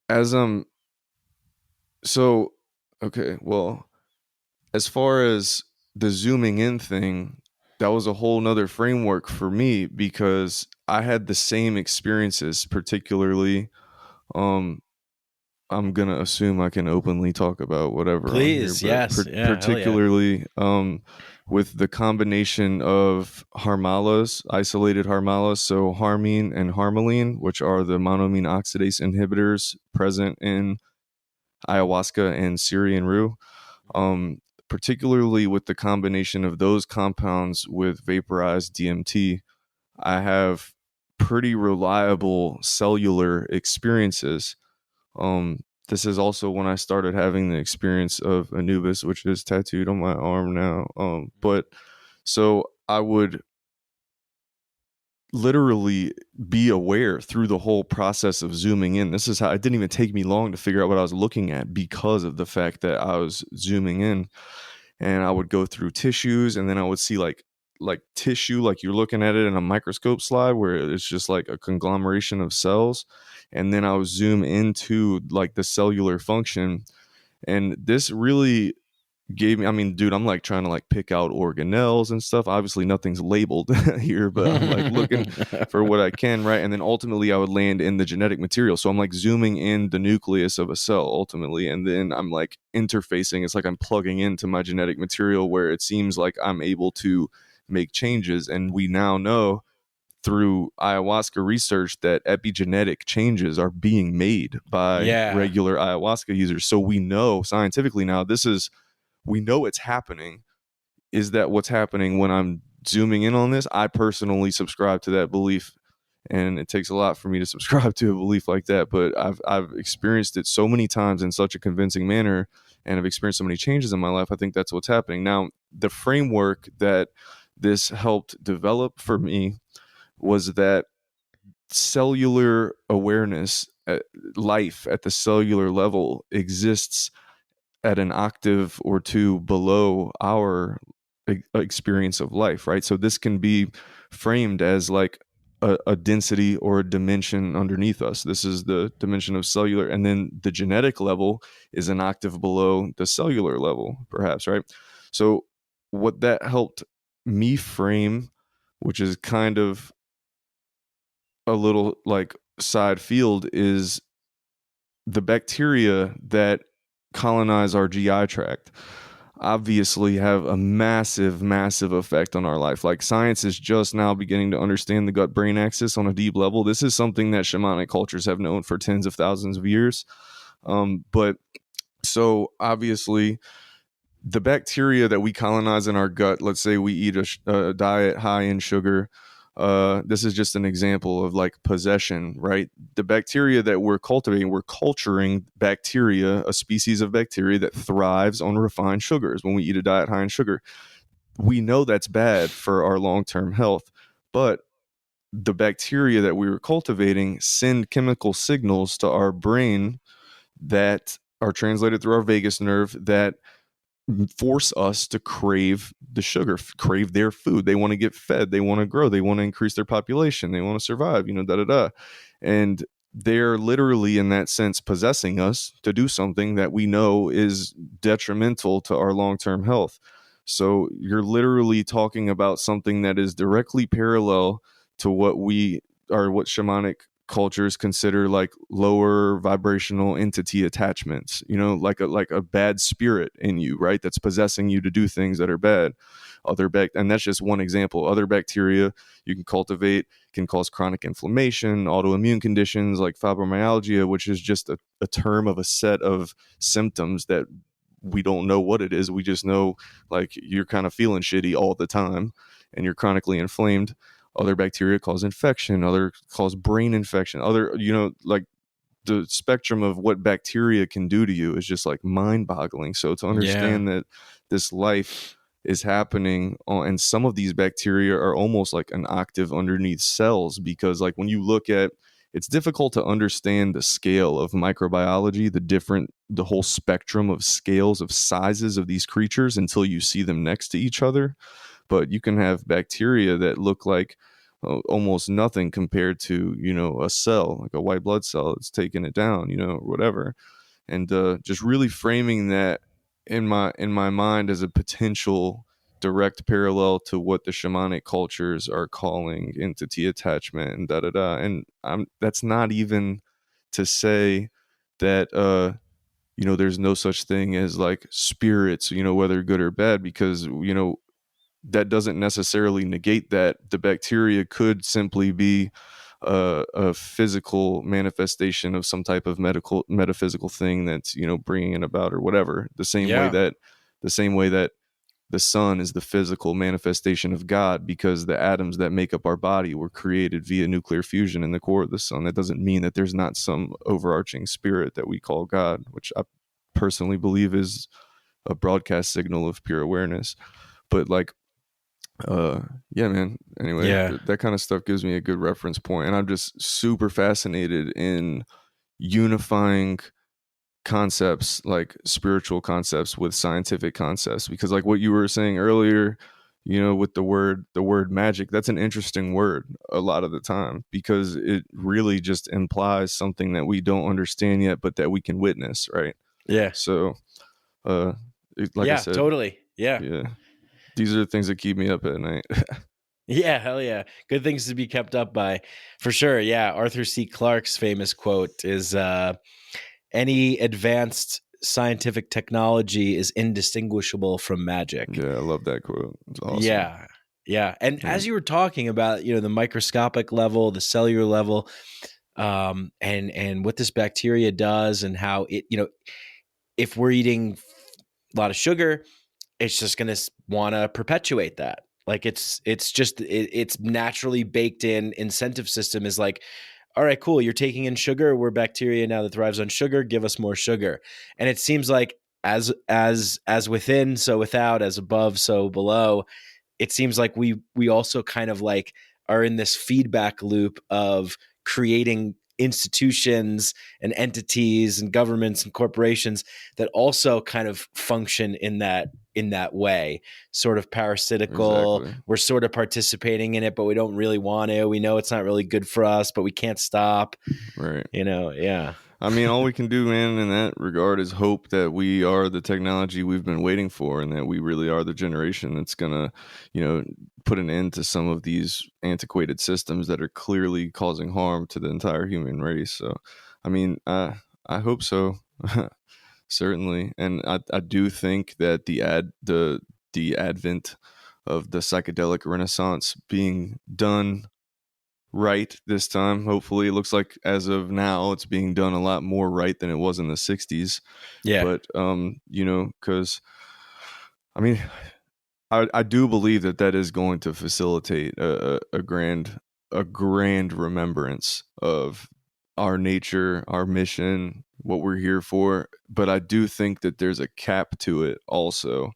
as so okay, well, as far as the zooming in thing, that was a whole nother framework for me because I had the same experiences, particularly um I'm gonna assume I can openly talk about whatever on here, Please, but yes. Yeah, hell yeah. particularly with the combination of harmalas, isolated harmalas, so harmine and harmaline, which are the monoamine oxidase inhibitors present in ayahuasca and Syrian rue. Particularly with the combination of those compounds with vaporized DMT, I have pretty reliable cellular experiences. This is also when I started having the experience of Anubis, which is tattooed on my arm now. But so I would literally be aware through the whole process of zooming in. This is how it didn't even take me long to figure out what I was looking at because of the fact that I was zooming in. And I would go through tissues, and then I would see like tissue, like you're looking at it in a microscope slide where it's just like a conglomeration of cells. And then I would zoom into like the cellular function. And this really gave me, I mean, dude, I'm like trying to like pick out organelles and stuff. Obviously nothing's labeled here, but I'm like looking for what I can, right? And then ultimately I would land in the genetic material. So I'm like zooming in the nucleus of a cell ultimately, and then I'm like interfacing. It's like I'm plugging into my genetic material where it seems like I'm able to make changes. And we now know through ayahuasca research that epigenetic changes are being made by Yeah. regular ayahuasca users. So we know scientifically now we know it's happening. Is that what's happening when I'm zooming in on this? I personally subscribe to that belief, and it takes a lot for me to subscribe to a belief like that. But I've experienced it so many times in such a convincing manner, and I've experienced so many changes in my life. I think that's what's happening now. The framework that this helped develop for me was that cellular awareness, life at the cellular level exists at an octave or two below our experience of life, right? So this can be framed as like a density or a dimension underneath us. This is the dimension of cellular, and then the genetic level is an octave below the cellular level, perhaps, right? So what that helped me frame, which is kind of a little like side field, is the bacteria that colonize our GI tract obviously have a massive, massive effect on our life. Like science is just now beginning to understand the gut-brain axis on a deep level. This is something that shamanic cultures have known for tens of thousands of years. But so obviously the bacteria that we colonize in our gut, let's say we eat a diet high in sugar, this is just an example of like possession, right? The bacteria that we're cultivating, we're culturing bacteria, a species of bacteria that thrives on refined sugars. When we eat a diet high in sugar, we know that's bad for our long-term health, but the bacteria that we were cultivating send chemical signals to our brain that are translated through our vagus nerve that force us to crave the sugar, crave their food. They want to get fed. They want to grow. They want to increase their population. They want to survive, da, da, da. And they're literally, in that sense, possessing us to do something that we know is detrimental to our long-term health. So you're literally talking about something that is directly parallel to what shamanic cultures consider like lower vibrational entity attachments, like a bad spirit in you, right? That's possessing you to do things that are bad. And that's just one example. Other bacteria you can cultivate can cause chronic inflammation, autoimmune conditions like fibromyalgia, which is just a term of a set of symptoms that we don't know what it is. We just know like you're kind of feeling shitty all the time and you're chronically inflamed. Other bacteria cause infection, other cause brain infection, like the spectrum of what bacteria can do to you is just like mind boggling. So to understand that this life is happening and some of these bacteria are almost like an octave underneath cells, because like when you look at, it's difficult to understand the scale of microbiology, the whole spectrum of scales of sizes of these creatures until you see them next to each other. But you can have bacteria that look like almost nothing compared to, you know, a cell, like a white blood cell that's taking it down, you know, or whatever. And just really framing that in my mind as a potential direct parallel to what the shamanic cultures are calling entity attachment and da da da. And that's not even to say that you know, there's no such thing as like spirits, you know, whether good or bad, because, you know, that doesn't necessarily negate that the bacteria could simply be a physical manifestation of some type of metaphysical thing that's, you know, bringing it about or whatever. The same way that the sun is the physical manifestation of God, because the atoms that make up our body were created via nuclear fusion in the core of the sun. That doesn't mean that there's not some overarching spirit that we call God, which I personally believe is a broadcast signal of pure awareness. But like, yeah, man, anyway, Yeah. that kind of stuff gives me a good reference point, and I'm just super fascinated in unifying concepts, like spiritual concepts, with scientific concepts, because like what you were saying earlier, you know, with the word magic, that's an interesting word a lot of the time, because it really just implies something that we don't understand yet but that we can witness, right? Yeah. So like I said, Totally. Yeah. yeah, these are the things that keep me up at night. Yeah, hell yeah. Good things to be kept up by, for sure. Yeah, Arthur C. Clarke's famous quote is any advanced scientific technology is indistinguishable from magic. Yeah, I love that quote. It's awesome. Yeah. Yeah. And as you were talking about, you know, the microscopic level, the cellular level, and what this bacteria does, and how it, you know, if we're eating a lot of sugar, it's just going to want to perpetuate that. Like it's naturally baked in incentive system is like, all right, cool. You're taking in sugar. We're bacteria now that thrives on sugar. Give us more sugar. And it seems like as within, so without, as above, so below. It seems like we also kind of like are in this feedback loop of creating institutions and entities and governments and corporations that also kind of function in that way, sort of parasitical. Exactly. We're sort of participating in it, but we don't really want to. We know it's not really good for us, but we can't stop. Right. You know, yeah. I mean, all we can do, man, in that regard is hope that we are the technology we've been waiting for, and that we really are the generation that's gonna, you know, put an end to some of these antiquated systems that are clearly causing harm to the entire human race. So, I mean, I hope so, certainly, and I do think that the advent of the psychedelic renaissance being done right this time, hopefully, it looks like as of now it's being done a lot more right than it was in the 60s. Yeah. But you know, because I mean, I do believe that is going to facilitate a grand remembrance of our nature, our mission, what we're here for. But I do think that there's a cap to it also.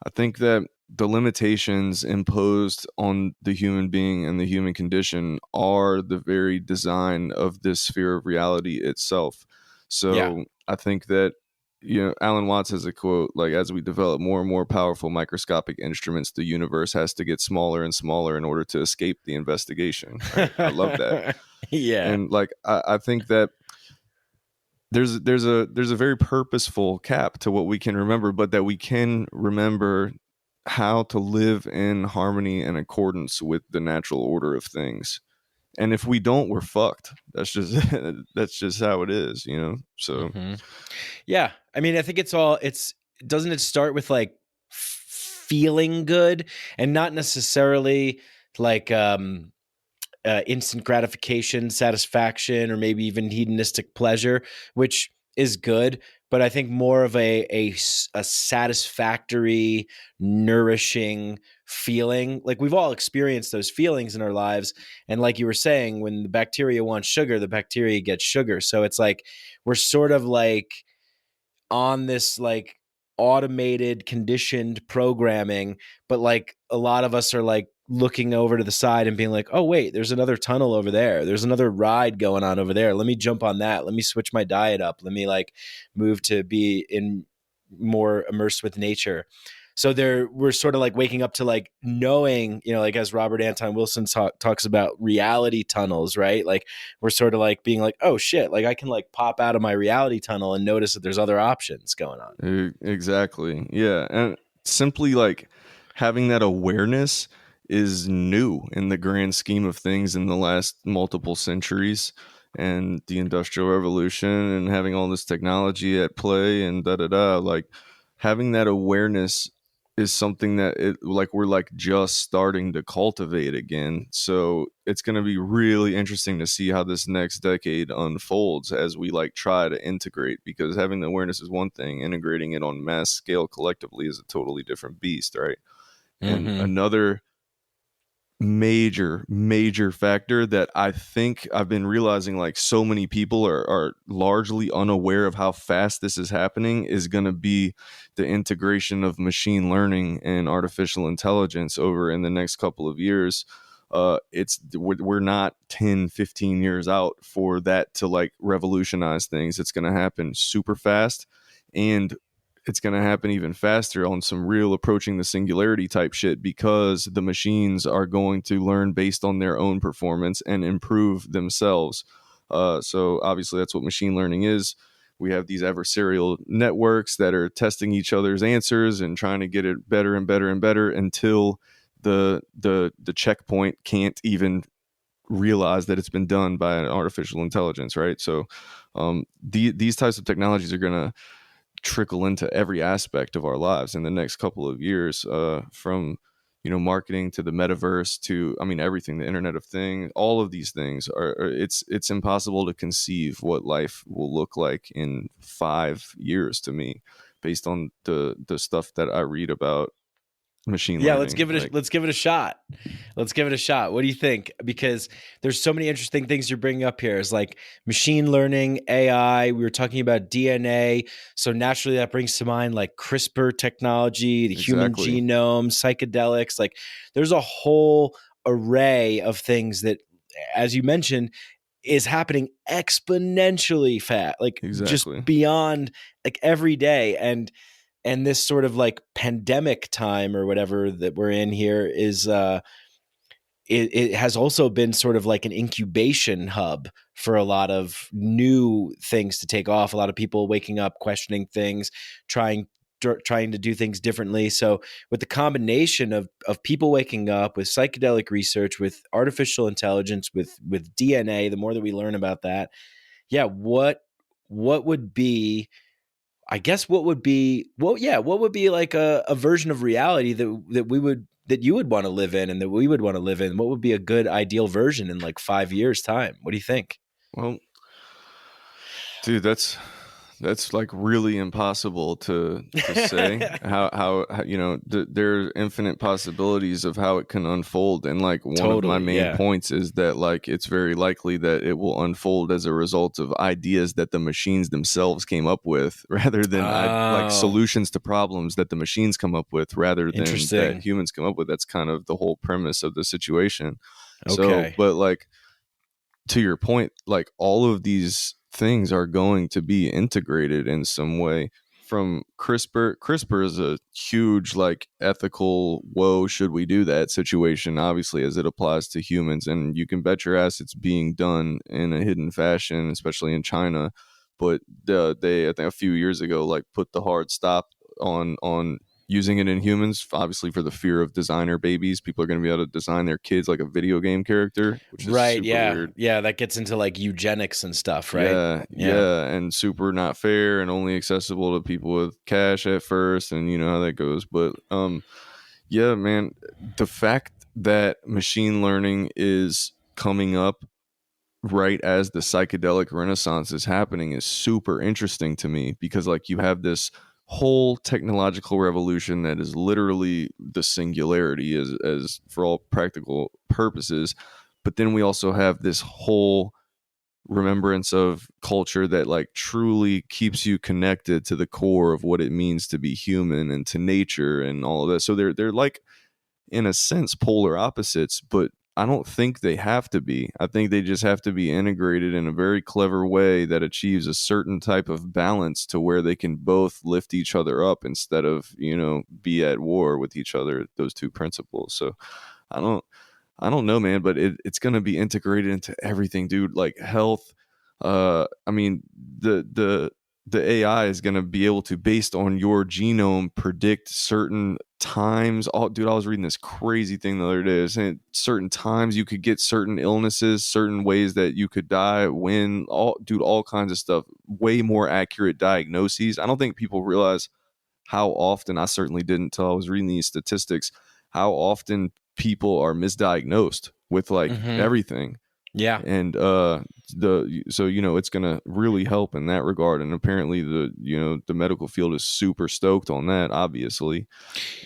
I think that the limitations imposed on the human being and the human condition are the very design of this sphere of reality itself. So I think that, you know, Alan Watts has a quote, like, as we develop more and more powerful microscopic instruments, the universe has to get smaller and smaller in order to escape the investigation. Right? I love that. Yeah. And like, I think that there's a very purposeful cap to what we can remember, but that we can remember how to live in harmony and accordance with the natural order of things. And if we don't, we're fucked. That's just how it is, you know? So yeah, I mean, I think doesn't it start with like feeling good, and not necessarily like instant gratification, satisfaction, or maybe even hedonistic pleasure, which is good. But I think more of a satisfactory, nourishing feeling. Like we've all experienced those feelings in our lives. And like you were saying, when the bacteria wants sugar, the bacteria gets sugar. So it's like we're sort of like on this like automated, conditioned programming, but like a lot of us are like looking over to the side and being like, oh wait, there's another tunnel over there, there's another ride going on over there, let me jump on that, let me switch my diet up, let me like move to be in more immersed with nature. So we're sort of like waking up to like knowing, like as Robert Anton Wilson talks about reality tunnels, right? Like we're sort of like being like, oh shit, like I can like pop out of my reality tunnel and notice that there's other options going on. Exactly. Yeah. And simply like having that awareness is new in the grand scheme of things in the last multiple centuries, and the Industrial Revolution and having all this technology at play and like having that awareness is something that we're like just starting to cultivate again. So it's going to be really interesting to see how this next decade unfolds as we like try to integrate, because having the awareness is one thing, integrating it on mass scale collectively is a totally different beast, right? And another major factor that I think I've been realizing, like so many people are largely unaware of how fast this is happening, is going to be the integration of machine learning and artificial intelligence over in the next couple of years. We're not 10-15 years out for that to like revolutionize things. It's going to happen super fast, and it's going to happen even faster on some real approaching the singularity type shit, because the machines are going to learn based on their own performance and improve themselves. So obviously that's what machine learning is. We have these adversarial networks that are testing each other's answers and trying to get it better and better and better until the checkpoint can't even realize that it's been done by an artificial intelligence, right? So these types of technologies are going to trickle into every aspect of our lives in the next couple of years, from marketing to the metaverse to everything, the Internet of Things. All of these things it's impossible to conceive what life will look like in 5 years to me, based on the stuff that I read about machine learning. Let's give it a shot. Let's give it a shot. What do you think? Because there's so many interesting things you're bringing up here. It's like machine learning, AI. We were talking about DNA. So naturally that brings to mind like CRISPR technology, the human genome, psychedelics. Like there's a whole array of things that, as you mentioned, is happening exponentially fast, like just beyond like every day. And this sort of like pandemic time or whatever that we're in here is it has also been sort of like an incubation hub for a lot of new things to take off. A lot of people waking up, questioning things, trying to do things differently. So with the combination of people waking up, with psychedelic research, with artificial intelligence, with DNA, the more that we learn about that, what would be, I guess what would be like a version of reality that you would want to live in and that we would want to live in? What would be a good ideal version in like 5 years time? What do you think? Well, dude, that's like really impossible to say. how there are infinite possibilities of how it can unfold, and like one of my main points is that like it's very likely that it will unfold as a result of ideas that the machines themselves came up with, rather than like solutions to problems that the machines come up with, rather than that humans come up with. That's kind of the whole premise of the situation. So, but like to your point, like all of these things are going to be integrated in some way. From CRISPR is a huge like ethical whoa, should we do that situation, obviously, as it applies to humans, and you can bet your ass it's being done in a hidden fashion, especially in China. But they I think a few years ago like put the hard stop on using it in humans, obviously for the fear of designer babies. People are going to be able to design their kids like a video game character, which is super weird. Yeah, that gets into like eugenics and stuff, right? Yeah, and super not fair and only accessible to people with cash at first, and you know how that goes. But yeah, man, the fact that machine learning is coming up right as the psychedelic renaissance is happening is super interesting to me, because like you have this whole technological revolution that is literally the singularity as for all practical purposes, but then we also have this whole remembrance of culture that like truly keeps you connected to the core of what it means to be human and to nature and all of that. So they're like in a sense polar opposites, but I don't think they have to be. I think they just have to be integrated in a very clever way that achieves a certain type of balance to where they can both lift each other up instead of, be at war with each other, those two principles. So I don't know, man, but it's going to be integrated into everything, dude. Like health. I mean, the AI is going to be able to, based on your genome, predict certain times. Oh, dude, I was reading this crazy thing the other day. Saying certain times you could get certain illnesses, certain ways that you could die, all kinds of stuff. Way more accurate diagnoses. I don't think people realize how often, I certainly didn't until I was reading these statistics, how often people are misdiagnosed with like everything. Yeah. And it's going to really help in that regard. And apparently the medical field is super stoked on that, obviously.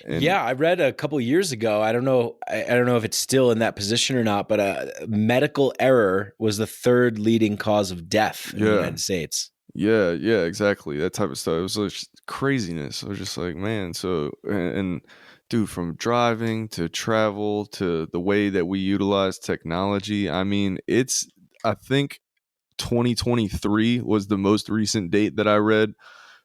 And yeah, I read a couple years ago, I don't know if it's still in that position or not, but medical error was the third leading cause of death in the United States. Yeah, exactly. That type of stuff. It was just craziness. I was just like, man, so and dude, from driving to travel to the way that we utilize technology, I mean, I think 2023 was the most recent date that I read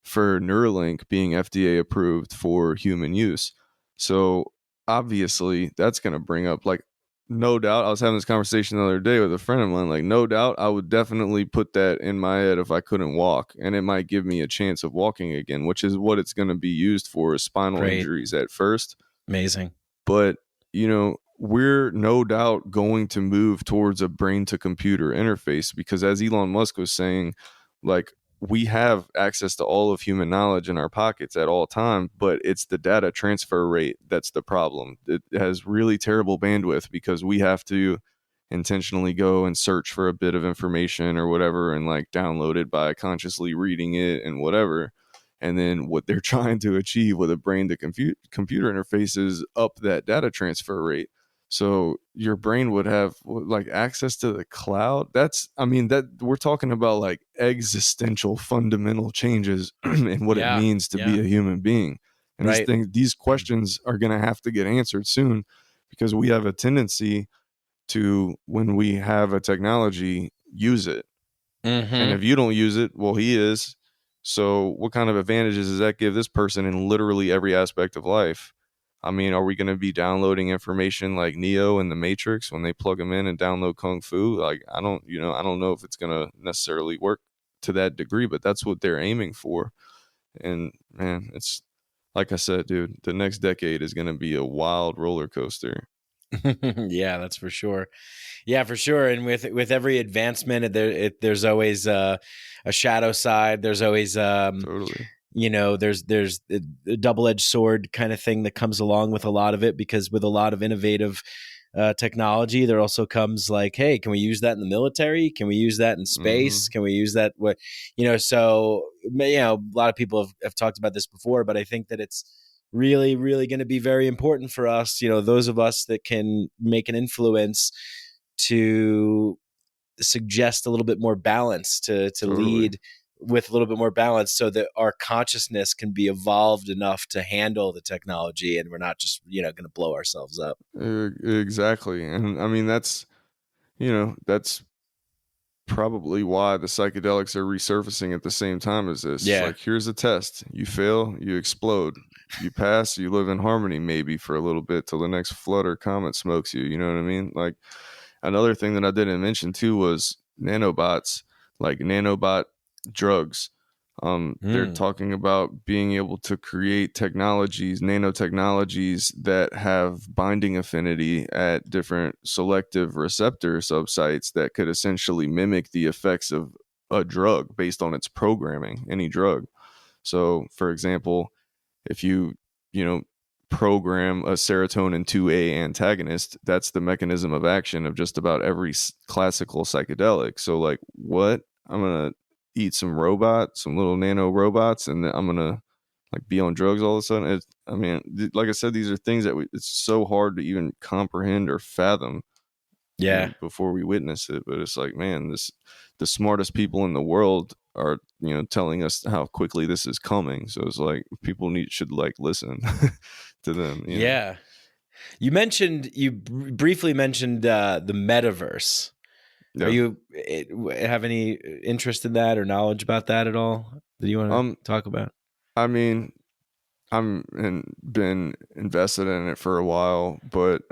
for Neuralink being FDA approved for human use. So obviously that's going to bring up, like, no doubt. I was having this conversation the other day with a friend of mine. Like, no doubt I would definitely put that in my head if I couldn't walk, and it might give me a chance of walking again, which is what it's going to be used for, is spinal injuries at first. Amazing. But, we're no doubt going to move towards a brain to computer interface, because as Elon Musk was saying, like, we have access to all of human knowledge in our pockets at all time, but it's the data transfer rate that's the problem. It has really terrible bandwidth because we have to intentionally go and search for a bit of information or whatever and like download it by consciously reading it and whatever. And then what they're trying to achieve with a brain to computer interface is up that data transfer rate. So your brain would have like access to the cloud. That we're talking about like existential fundamental changes in what it means to be a human being. And these questions are going to have to get answered soon, because we have a tendency to, when we have a technology, use it. And if you don't use it, well, he is. So what kind of advantages does that give this person in literally every aspect of life? I mean, are we going to be downloading information like Neo in the Matrix when they plug them in and download Kung Fu? Like, I don't know if it's going to necessarily work to that degree, but that's what they're aiming for. And man, it's like I said, dude, the next decade is going to be a wild roller coaster. Yeah, that's for sure. Yeah, for sure. And with every advancement, there's always a shadow side. There's always Totally. There's a double-edged sword kind of thing that comes along with a lot of it, because with a lot of innovative technology, there also comes like, hey, can we use that in the military? Can we use that in space? Can we use that? So a lot of people have talked about this before, but I think that it's really, really going to be very important for us, those of us that can make an influence, to suggest a little bit more balance, to lead with a little bit more balance, so that our consciousness can be evolved enough to handle the technology, and we're not just, going to blow ourselves up. Exactly. And I mean, that's probably why the psychedelics are resurfacing at the same time as this. Yeah. Like, here's a test. You fail, you explode. You pass, you live in harmony maybe for a little bit till the next flood or comet smokes you. You know what I mean? Like, another thing that I didn't mention too was nanobots, like nanobot drugs. They're talking about being able to create nanotechnologies that have binding affinity at different selective receptor subsites that could essentially mimic the effects of a drug based on its programming, any drug. So, for example, if you program a serotonin 2A antagonist, that's the mechanism of action of just about every classical psychedelic. So like, what? I'm going to eat some little nano robots, and then I'm going to like be on drugs all of a sudden. Like I said, these are things that it's so hard to even comprehend or fathom. Yeah. Before we witness it. But it's like, man, the smartest people in the world are, telling us how quickly this is coming. So it's like people should like listen to them. Yeah. You briefly mentioned the metaverse. Are Yeah. you have any interest in that or knowledge about that at all that you want to talk about? I mean, been invested in it for a while, but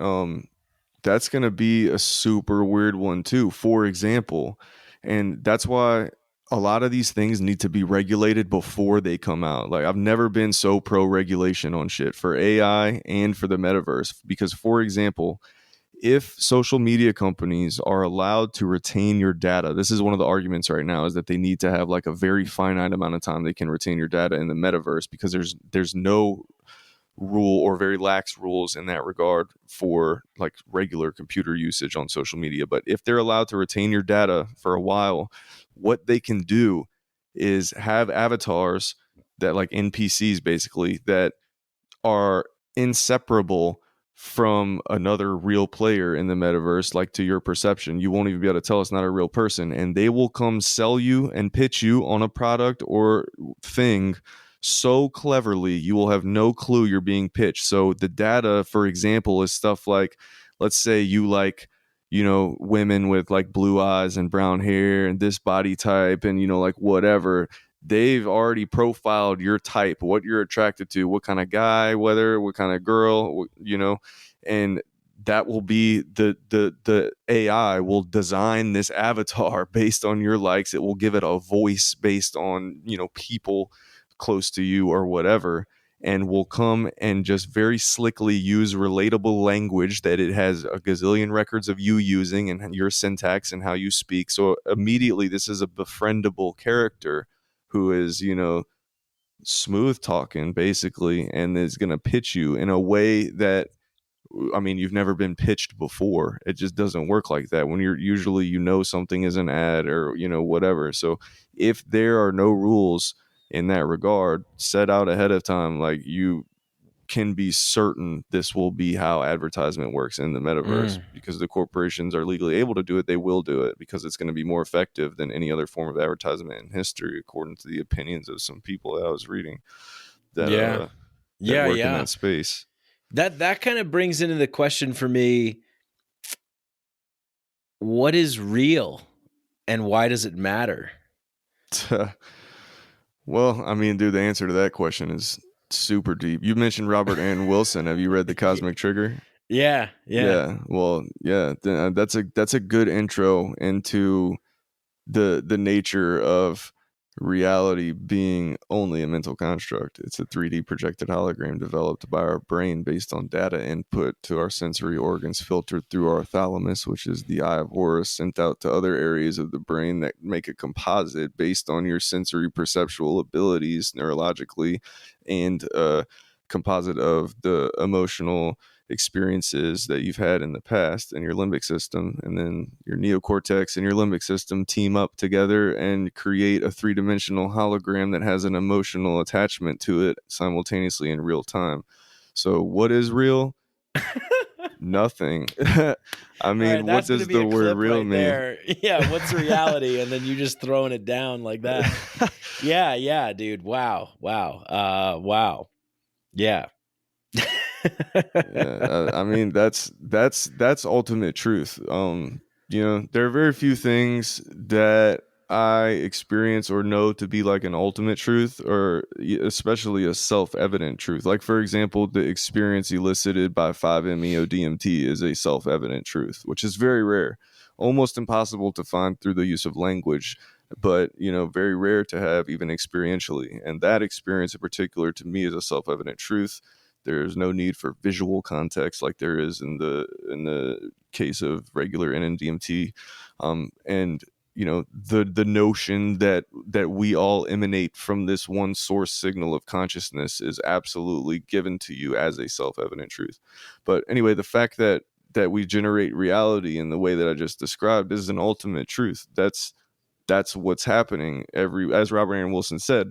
that's going to be a super weird one too. For example, and that's why a lot of these things need to be regulated before they come out. Like, I've never been so pro regulation on shit for AI and for the metaverse because, for example, if social media companies are allowed to retain your data, this is one of the arguments right now, is that they need to have like a very finite amount of time they can retain your data in the metaverse, because there's no rule or very lax rules in that regard for like regular computer usage on social media. But if they're allowed to retain your data for a while, what they can do is have avatars that, like NPCs basically, that are inseparable from another real player in the metaverse. Like, to your perception, you won't even be able to tell it's not a real person, and they will come sell you and pitch you on a product or thing so cleverly you will have no clue you're being pitched. So the data, for example, is stuff like, let's say you like, women with like blue eyes and brown hair and this body type and, like whatever. They've already profiled your type, what you're attracted to, what kind of guy, what kind of girl, and that will be the AI will design this avatar based on your likes. It will give it a voice based on, people close to you or whatever, and will come and just very slickly use relatable language that it has a gazillion records of you using and your syntax and how you speak. So immediately this is a befriendable character who is, smooth talking basically, and is going to pitch you in a way that, I mean, you've never been pitched before. It just doesn't work like that when you're usually, something is an ad or, whatever. So if there are no rules in that regard set out ahead of time, like, you can be certain this will be how advertisement works in the metaverse, because the corporations are legally able to do it. They will do it because it's going to be more effective than any other form of advertisement in history, according to the opinions of some people that I was reading that work in that space. That kind of brings into the question for me, what is real and why does it matter? Well, I mean, dude, the answer to that question is super deep. You mentioned Robert Ann Wilson. Have you read The Cosmic Trigger? Yeah. Well, yeah. That's a good intro into the nature of reality being only a mental construct. It's a 3D projected hologram developed by our brain based on data input to our sensory organs, filtered through our thalamus, which is the eye of Horus, sent out to other areas of the brain that make a composite based on your sensory perceptual abilities neurologically, and a composite of the emotional experiences that you've had in the past in your limbic system, and then your neocortex and your limbic system team up together and create a three-dimensional hologram that has an emotional attachment to it simultaneously in real time. So what is real? Nothing. I mean, right, what does the word real mean? There. Yeah, what's reality? And then you just throwing it down like that. Yeah, dude. Wow. Wow. Yeah. Yeah, I mean, that's ultimate truth. There are very few things that I experience or know to be like an ultimate truth, or especially a self-evident truth. Like, for example, the experience elicited by 5-MeO-DMT is a self-evident truth, which is very rare, almost impossible to find through the use of language, but very rare to have even experientially. And that experience in particular, to me, is a self-evident truth. There's no need for visual context like there is in the case of regular NMDMT, and the notion that we all emanate from this one source signal of consciousness is absolutely given to you as a self-evident truth. But anyway, the fact that we generate reality in the way that I just described is an ultimate truth. That's what's happening. As Robert Ann Wilson said,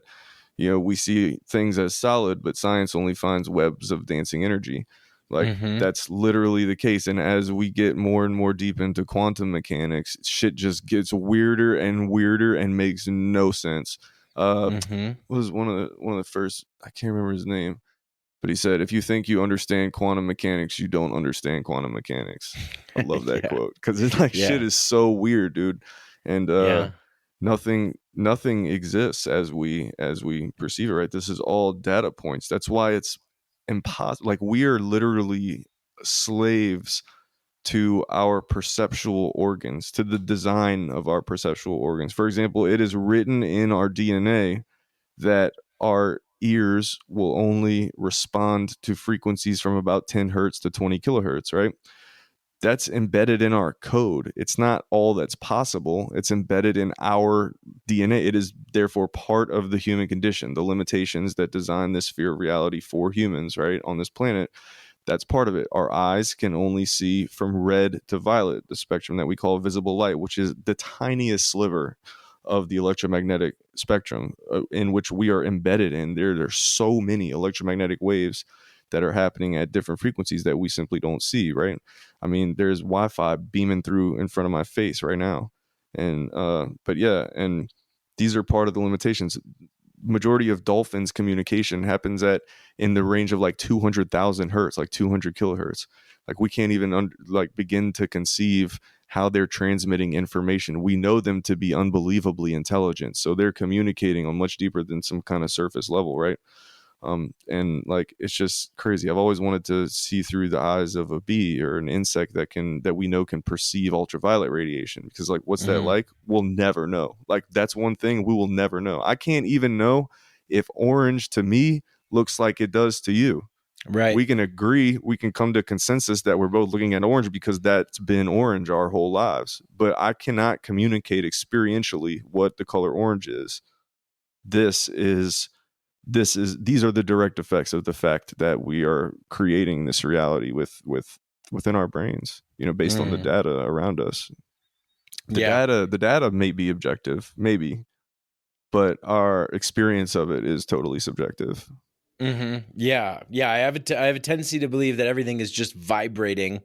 we see things as solid, but science only finds webs of dancing energy. Like, that's literally the case. And as we get more and more deep into quantum mechanics, shit just gets weirder and weirder and makes no sense. Was one of the first, I can't remember his name. But he said, if you think you understand quantum mechanics, you don't understand quantum mechanics. I love that Yeah. quote, because it's like, Yeah. shit is so weird, dude. And Yeah. nothing exists as we perceive it, right? This is all data points. That's why it's impossible. Like, we are literally slaves to our perceptual organs, to the design of our perceptual organs. For example, it is written in our DNA that our ears will only respond to frequencies from about 10 hertz to 20 kilohertz, right? That's embedded in our code. It's not all that's possible. It's embedded in our DNA. It is therefore part of the human condition, the limitations that design this sphere of reality for humans, right, on this planet. That's part of it. Our eyes can only see from red to violet, the spectrum that we call visible light, which is the tiniest sliver of the electromagnetic spectrum in which we are embedded in. There's so many electromagnetic waves that are happening at different frequencies that we simply don't see, right? I mean, there's Wi-Fi beaming through in front of my face right now. And but yeah, and these are part of the limitations. Majority of dolphins communication happens at in the range of like 200,000 hertz, like 200 kilohertz. Like, we can't even begin to conceive how they're transmitting information. We know them to be unbelievably intelligent, so they're communicating on much deeper than some kind of surface level, right? And like, it's just crazy. I've always wanted to see through the eyes of a bee or an insect that we know can perceive ultraviolet radiation, because like, what's that like? We'll never know. Like, that's one thing we will never know. I can't even know if orange to me looks like it does to you. Right. We can agree, we can come to consensus that we're both looking at orange because that's been orange our whole lives, but I cannot communicate experientially what the color orange is. These are the direct effects of the fact that we are creating this reality within our brains, based on the data around us. The data may be objective, maybe, but our experience of it is totally subjective. Yeah. I have a tendency to believe that everything is just vibrating,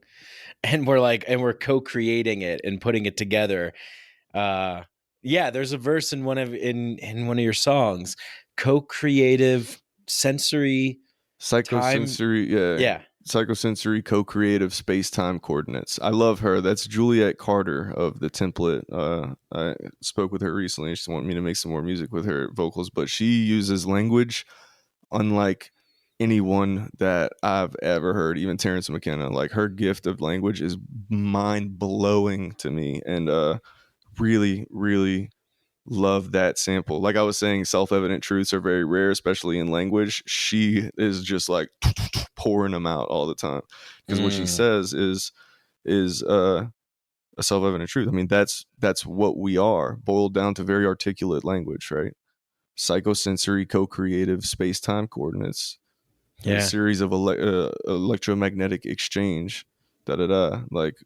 and we're co-creating it and putting it together. There's a verse in one of your songs, co-creative sensory psychosensory time. Yeah. Psychosensory co-creative space-time coordinates. I love her. That's Juliet Carter of the Template. I spoke with her recently. She wanted me to make some more music with her vocals, but she uses language unlike anyone that I've ever heard, even Terrence McKenna. Like, her gift of language is mind-blowing to me, and really, really love that sample. Like I was saying, self-evident truths are very rare, especially in language. She is just like pouring them out all the time, because what she says is a self-evident truth. I mean, that's what we are, boiled down to very articulate language, right? Psychosensory co-creative space-time coordinates. A series of electromagnetic exchange. Like,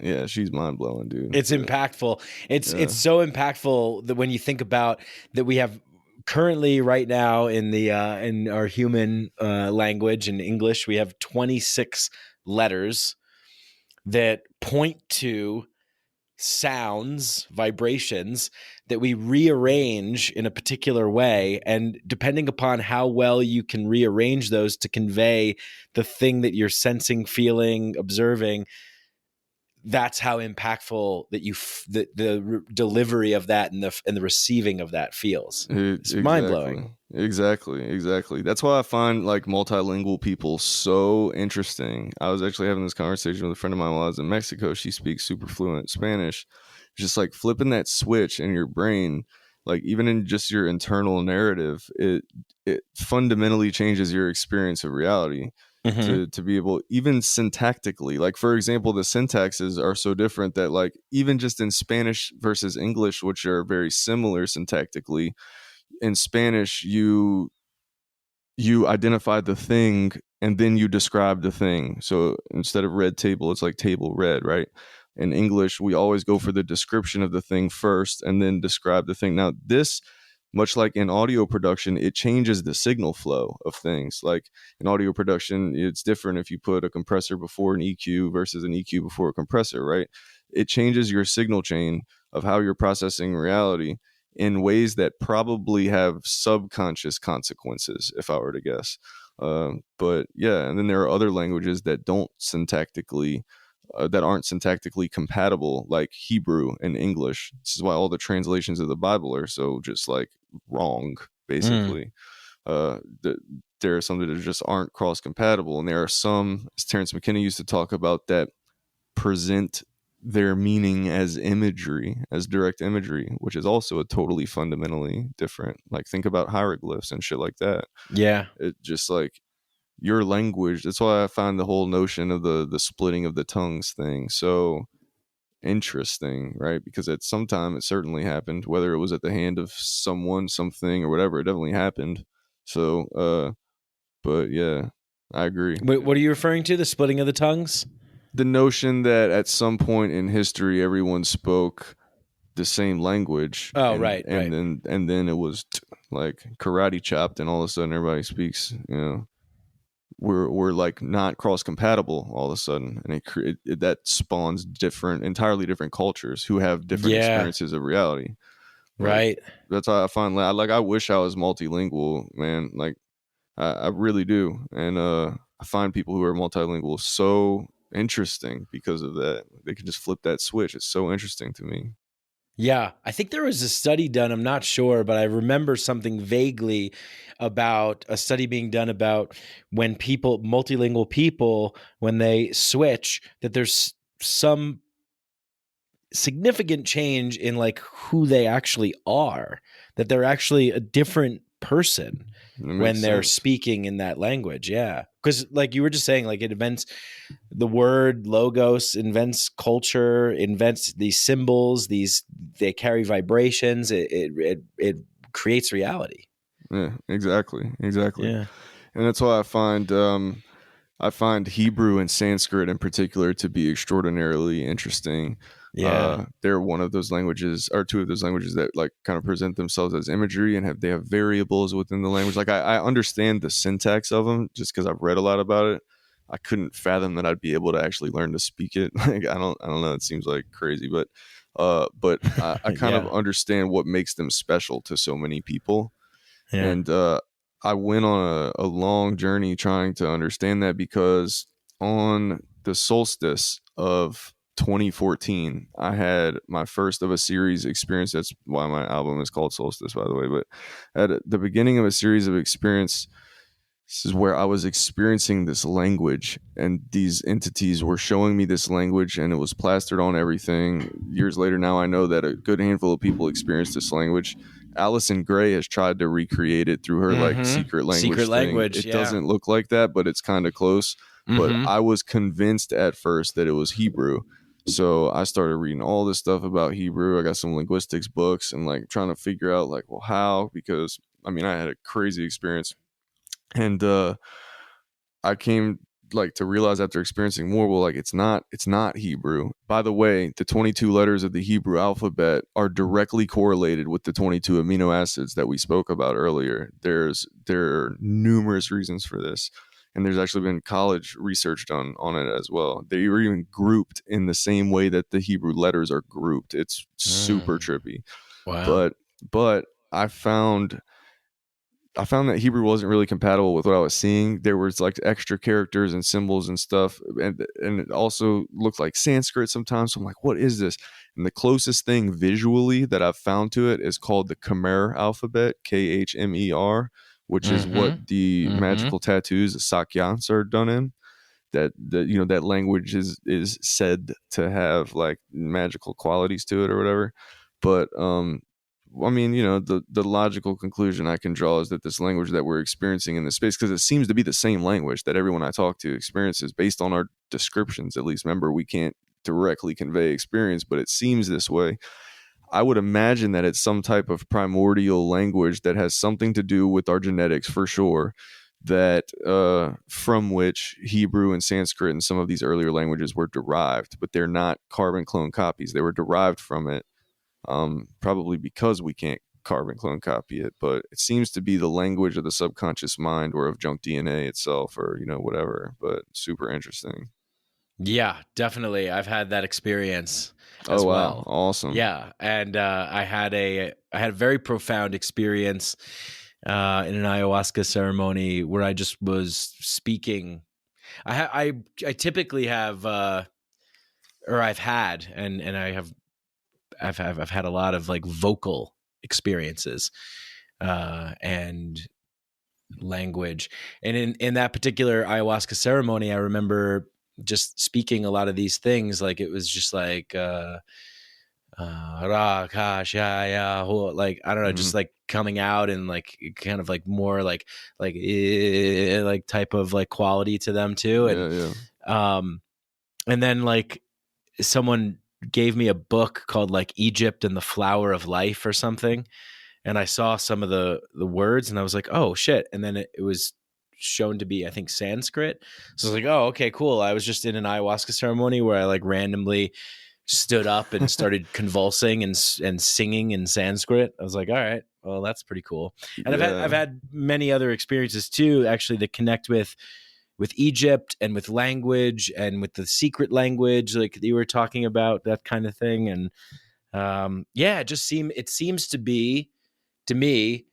yeah, she's mind-blowing, dude. It's impactful. It's so impactful that when you think about that, we have currently right now in the in our human language, in English, we have 26 letters that point to sounds, vibrations that we rearrange in a particular way, and depending upon how well you can rearrange those to convey the thing that you're sensing, feeling, observing, that's how impactful that the delivery of that and the receiving of that feels. It's mind-blowing. Exactly. That's why I find like multilingual people so interesting. I was actually having this conversation with a friend of mine while I was in Mexico. She speaks super fluent Spanish. Just like flipping that switch in your brain, like even in just your internal narrative, it fundamentally changes your experience of reality. To be able, even syntactically, like for example, the syntaxes are so different that like even just in Spanish versus English, which are very similar syntactically, in Spanish you identify the thing and then you describe the thing. So instead of red table, it's like table red, right? In English, we always go for the description of the thing first and then describe the thing. Now this, much like in audio production, it changes the signal flow of things. Like in audio production, it's different if you put a compressor before an EQ versus an EQ before a compressor, right? It changes your signal chain of how you're processing reality. in ways that probably have subconscious consequences, if I were to guess. But yeah, and then there are other languages that don't syntactically, that aren't syntactically compatible, like Hebrew and English. This is why all the translations of the Bible are so just like wrong, basically. There are some that just aren't cross compatible, and there are some, as Terrence McKenna used to talk about, that present their meaning as imagery, as direct imagery, which is also a totally fundamentally different. Like, think about hieroglyphs and shit like that. Yeah. It just like your language. That's why I find the whole notion of the splitting of the tongues thing so interesting, right? Because at some time it certainly happened, whether it was at the hand of someone, something, or whatever. It definitely happened. So, but yeah, I agree. Wait, what are you referring to? The splitting of the tongues? The notion that at some point in history everyone spoke the same language. Oh, and, right, and right. then it was like karate chopped, and all of a sudden everybody speaks. We're like not cross compatible all of a sudden, and that spawns entirely different cultures who have different experiences of reality. Right. That's how I find. Like, I wish I was multilingual, man. Like, I really do, and I find people who are multilingual so interesting because of that. They can just flip that switch. It's so interesting to me. Yeah, I think there was a study done, I'm not sure, but I remember something vaguely about a study being done about when multilingual people, when they switch, that there's some significant change in like who they actually are, that they're actually a different person when they're speaking in that language. Yeah. Because like you were just saying, like it invents the word logos, invents culture, invents these symbols, they carry vibrations. It creates reality. Yeah, exactly. Yeah. And that's why I find Hebrew and Sanskrit in particular to be extraordinarily interesting. Yeah. They're one of those languages, or two of those languages, that like kind of present themselves as imagery, and they have variables within the language. Like, I understand the syntax of them just because I've read a lot about it. I couldn't fathom that I'd be able to actually learn to speak it. Like, I don't know. It seems like crazy, but I kind of understand what makes them special to so many people. Yeah. And I went on a long journey trying to understand that, because on the solstice of 2014, I had my first of a series experience. That's why my album is called Solstice, by the way. But at the beginning of a series of experience, this is where I was experiencing this language, and these entities were showing me this language, and it was plastered on everything. Years later, now I know that a good handful of people experienced this language. Allison Gray has tried to recreate it through her like secret language thing. It doesn't look like that, but it's kind of close. But I was convinced at first that it was Hebrew. So I started reading all this stuff about Hebrew. I got some linguistics books and like trying to figure out like, well, how? Because I mean, I had a crazy experience. And I came like to realize after experiencing more, well, like it's not Hebrew. By the way, the 22 letters of the Hebrew alphabet are directly correlated with the 22 amino acids that we spoke about earlier. There are numerous reasons for this, and there's actually been college research done on it as well. They were even grouped in the same way that the Hebrew letters are grouped. It's super trippy. Wow. But I found that Hebrew wasn't really compatible with what I was seeing. There was like extra characters and symbols and stuff, and it also looked like Sanskrit sometimes. So I'm like, what is this? And the closest thing visually that I've found to it is called the Khmer alphabet, Khmer, which is what the magical tattoos, the sakyans, are done in. That language is said to have like magical qualities to it or whatever. But I mean, the logical conclusion I can draw is that this language that we're experiencing in this space, because it seems to be the same language that everyone I talk to experiences based on our descriptions, at least. Remember, we can't directly convey experience, but it seems this way. I would imagine that it's some type of primordial language that has something to do with our genetics for sure, that from which Hebrew and Sanskrit and some of these earlier languages were derived, but they're not carbon clone copies. They were derived from it. Probably because we can't carbon clone copy it, but it seems to be the language of the subconscious mind or of junk DNA itself, or whatever. But super interesting. Yeah, definitely. I've had that experience as oh wow, well. awesome. Yeah, and I had had a very profound experience in an ayahuasca ceremony where I just was speaking. I typically have, or I've had, and I've had a lot of like vocal experiences, and language. And in that particular ayahuasca ceremony, I remember just speaking a lot of these things. Like it was just like, gosh, yeah, like, I don't know, just like coming out and like kind of like more like type of like quality to them too. And, and then like someone gave me a book called like Egypt and the Flower of Life or something. And I saw some of the words and I was like, oh shit. And then it was shown to be, I think, Sanskrit. So I was like, oh, okay, cool. I was just in an ayahuasca ceremony where I like randomly stood up and started convulsing and singing in Sanskrit. I was like, all right, well, that's pretty cool. And I've had many other experiences too, actually, that connect with Egypt and with language and with the secret language, like you were talking about, that kind of thing. And it seems to be, to me,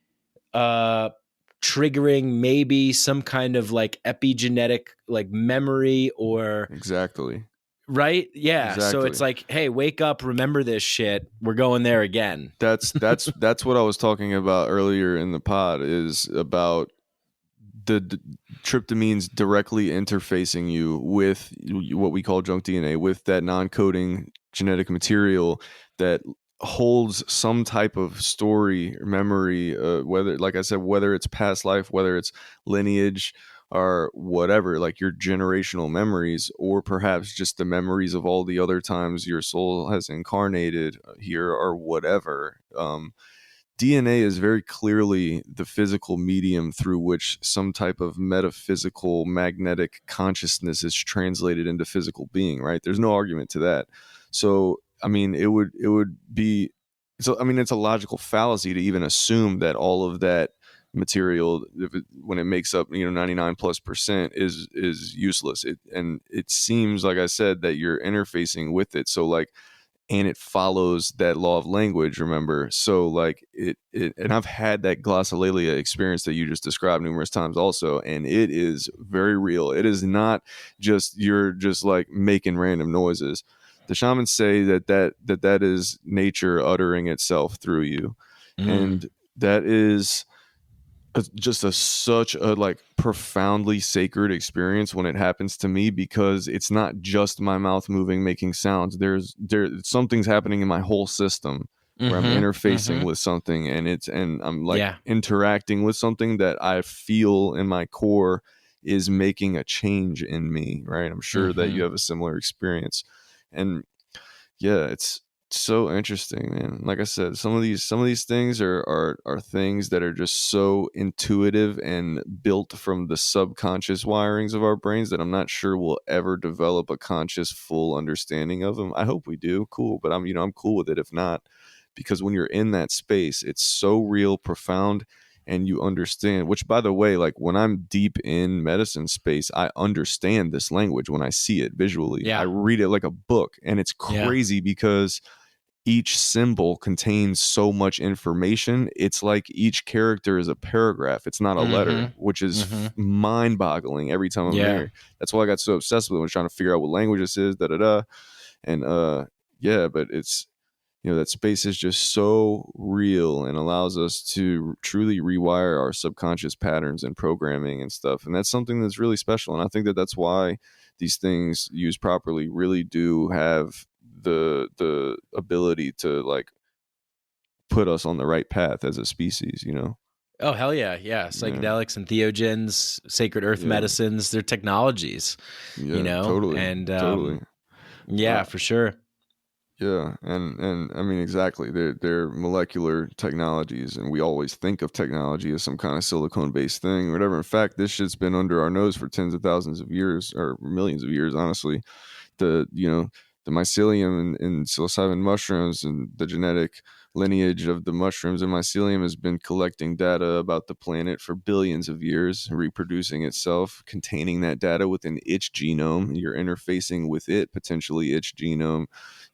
triggering maybe some kind of like epigenetic like memory or exactly. Right? Yeah. Exactly. So it's like, hey, wake up, remember this shit. We're going there again. That's what I was talking about earlier in the pod, is about the tryptamines directly interfacing you with what we call junk DNA, with that non-coding genetic material that holds some type of story or memory, whether, like I said, whether it's past life, whether it's lineage or whatever, like your generational memories, or perhaps just the memories of all the other times your soul has incarnated here or whatever. DNA is very clearly the physical medium through which some type of metaphysical magnetic consciousness is translated into physical being, right? There's no argument to that. So, I mean, it would be, so, I mean, it's a logical fallacy to even assume that all of that material, when it makes up 99+% is useless. And it seems, like I said, that you're interfacing with it, so like, and it follows that law of language, remember? So like it and I've had that glossolalia experience that you just described numerous times also, and it is very real. It is not just you're just like making random noises. The shamans say that is nature uttering itself through you. And that is just such a like profoundly sacred experience when it happens to me, because it's not just my mouth moving, making sounds. There's something's happening in my whole system where I'm interfacing with something, and I'm like interacting with something that I feel in my core is making a change in me, right? I'm sure that you have a similar experience. And yeah, it's so interesting, man. Like I said, some of these things are things that are just so intuitive and built from the subconscious wirings of our brains that I'm not sure we'll ever develop a conscious full understanding of them. I hope we do. Cool. But I'm cool with it if not, because when you're in that space, it's so real, profound, and you understand, which, by the way, like when I'm deep in medicine space, I understand this language when I see it visually. Yeah. I read it like a book, and it's crazy because each symbol contains so much information. It's like each character is a paragraph. It's not a letter, which is mind boggling every time I'm there. That's why I got so obsessed with it when trying to figure out what language this is, And but it's, that space is just so real and allows us to truly rewire our subconscious patterns and programming and stuff. And that's something that's really special. And I think that that's why these things used properly really do have the ability to like put us on the right path as a species, Oh, hell yeah. Psychedelics and theogens, sacred earth medicines, they're technologies, totally. And totally. For sure. Yeah, and I mean, exactly. They're molecular technologies, and we always think of technology as some kind of silicone-based thing or whatever. In fact, this shit's been under our nose for tens of thousands of years, or millions of years, honestly. The the mycelium and psilocybin mushrooms and the genetic lineage of the mushrooms and mycelium has been collecting data about the planet for billions of years, reproducing itself, containing that data within its genome. You're interfacing with it, potentially its genome,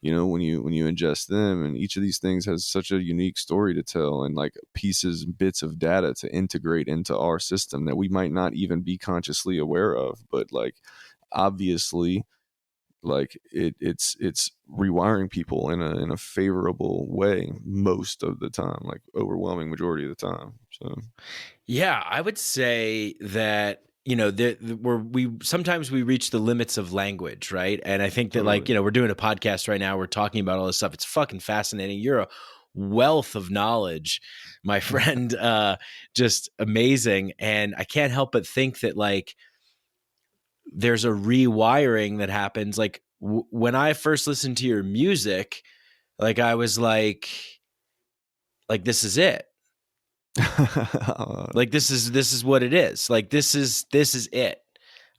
when you ingest them. And each of these things has such a unique story to tell, and like pieces, bits of data to integrate into our system that we might not even be consciously aware of. But like, obviously, like it's rewiring people in a favorable way most of the time, like overwhelming majority of the time. So yeah, I would say that we sometimes we reach the limits of language, right? And I think that totally. we're doing a podcast right now, we're talking about all this stuff. It's fucking fascinating. You're a wealth of knowledge, my friend. Just amazing. And I can't help but think that like there's a rewiring that happens. Like when I first listened to your music, like I was like this is it. Like this is what it is. Like this is it.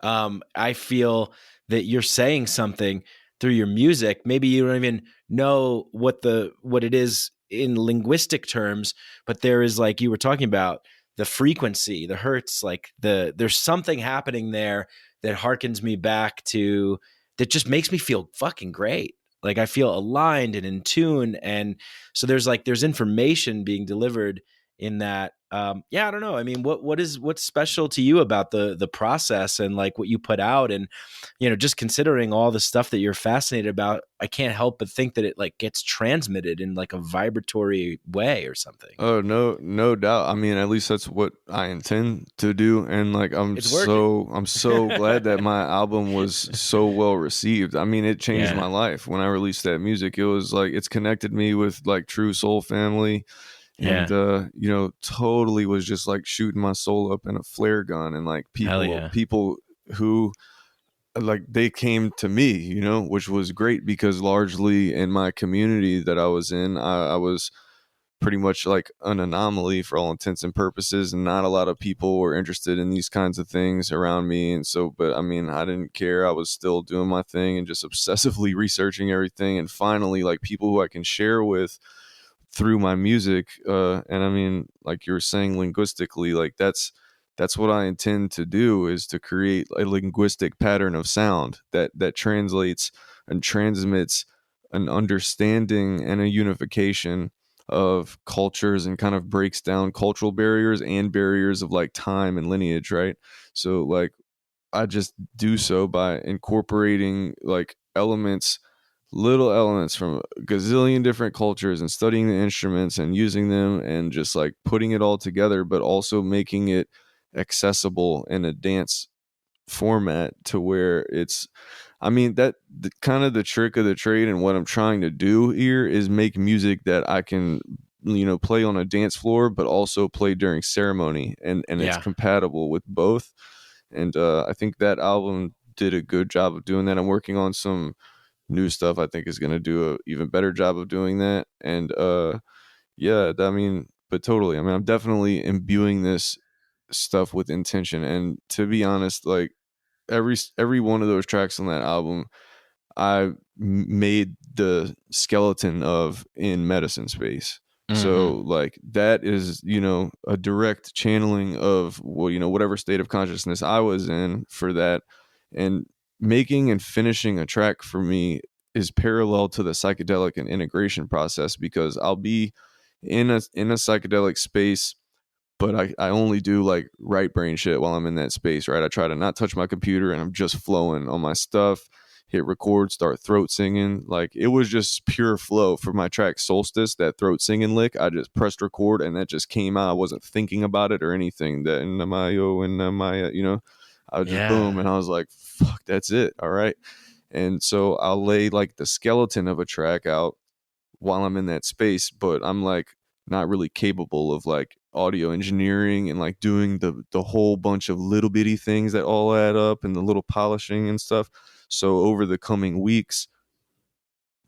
I feel that you're saying something through your music. Maybe you don't even know what it is in linguistic terms, but there is, like you were talking about, the frequency, the hertz, like there's something happening there that harkens me back to, that just makes me feel fucking great. Like I feel aligned and in tune. And so there's information being delivered in that. I don't know. I mean, what's special to you about the process and like what you put out, and just considering all the stuff that you're fascinated about, I can't help but think that it like gets transmitted in like a vibratory way or something. Oh, no doubt. I mean, at least that's what I intend to do. And like, I'm so glad that my album was so well received. I mean, it changed my life when I released that music. It was like, it's connected me with like true soul family. And totally was just like shooting my soul up in a flare gun. And like people who like, they came to me, which was great, because largely in my community that I was in, I was pretty much like an anomaly for all intents and purposes, and not a lot of people were interested in these kinds of things around me. And so, but I mean, I didn't care. I was still doing my thing and just obsessively researching everything. And finally, like, people who I can share with through my music, and I mean, like you were saying, linguistically, like that's what I intend to do, is to create a linguistic pattern of sound that translates and transmits an understanding and a unification of cultures, and kind of breaks down cultural barriers and barriers of like time and lineage, right? So like, I just do so by incorporating like little elements from a gazillion different cultures, and studying the instruments and using them, and just like putting it all together, but also making it accessible in a dance format, to where it's, I mean, that kind of the trick of the trade. And what I'm trying to do here is make music that I can play on a dance floor, but also play during ceremony, and it's compatible with both. And I think that album did a good job of doing that. I'm working on some new stuff I think is going to do a even better job of doing that. And I mean, but totally, I mean, I'm definitely imbuing this stuff with intention. And to be honest, like, every one of those tracks on that album, I made the skeleton of in medicine space. Mm-hmm. So like, that is, a direct channeling of, well, whatever state of consciousness I was in for that. And making and finishing a track for me is parallel to the psychedelic and integration process, because I'll be in a psychedelic space, but I only do like right brain shit while I'm in that space, right? I try to not touch my computer, and I'm just flowing on my stuff, hit record, start throat singing. Like, it was just pure flow for my track Solstice, that throat singing lick. I just pressed record and that just came out. I wasn't thinking about it or anything. That in my, I was just boom. And I was like, fuck, that's it. All right. And so I'll lay like the skeleton of a track out while I'm in that space, but I'm like not really capable of like audio engineering and like doing the whole bunch of little bitty things that all add up, and the little polishing and stuff. So over the coming weeks,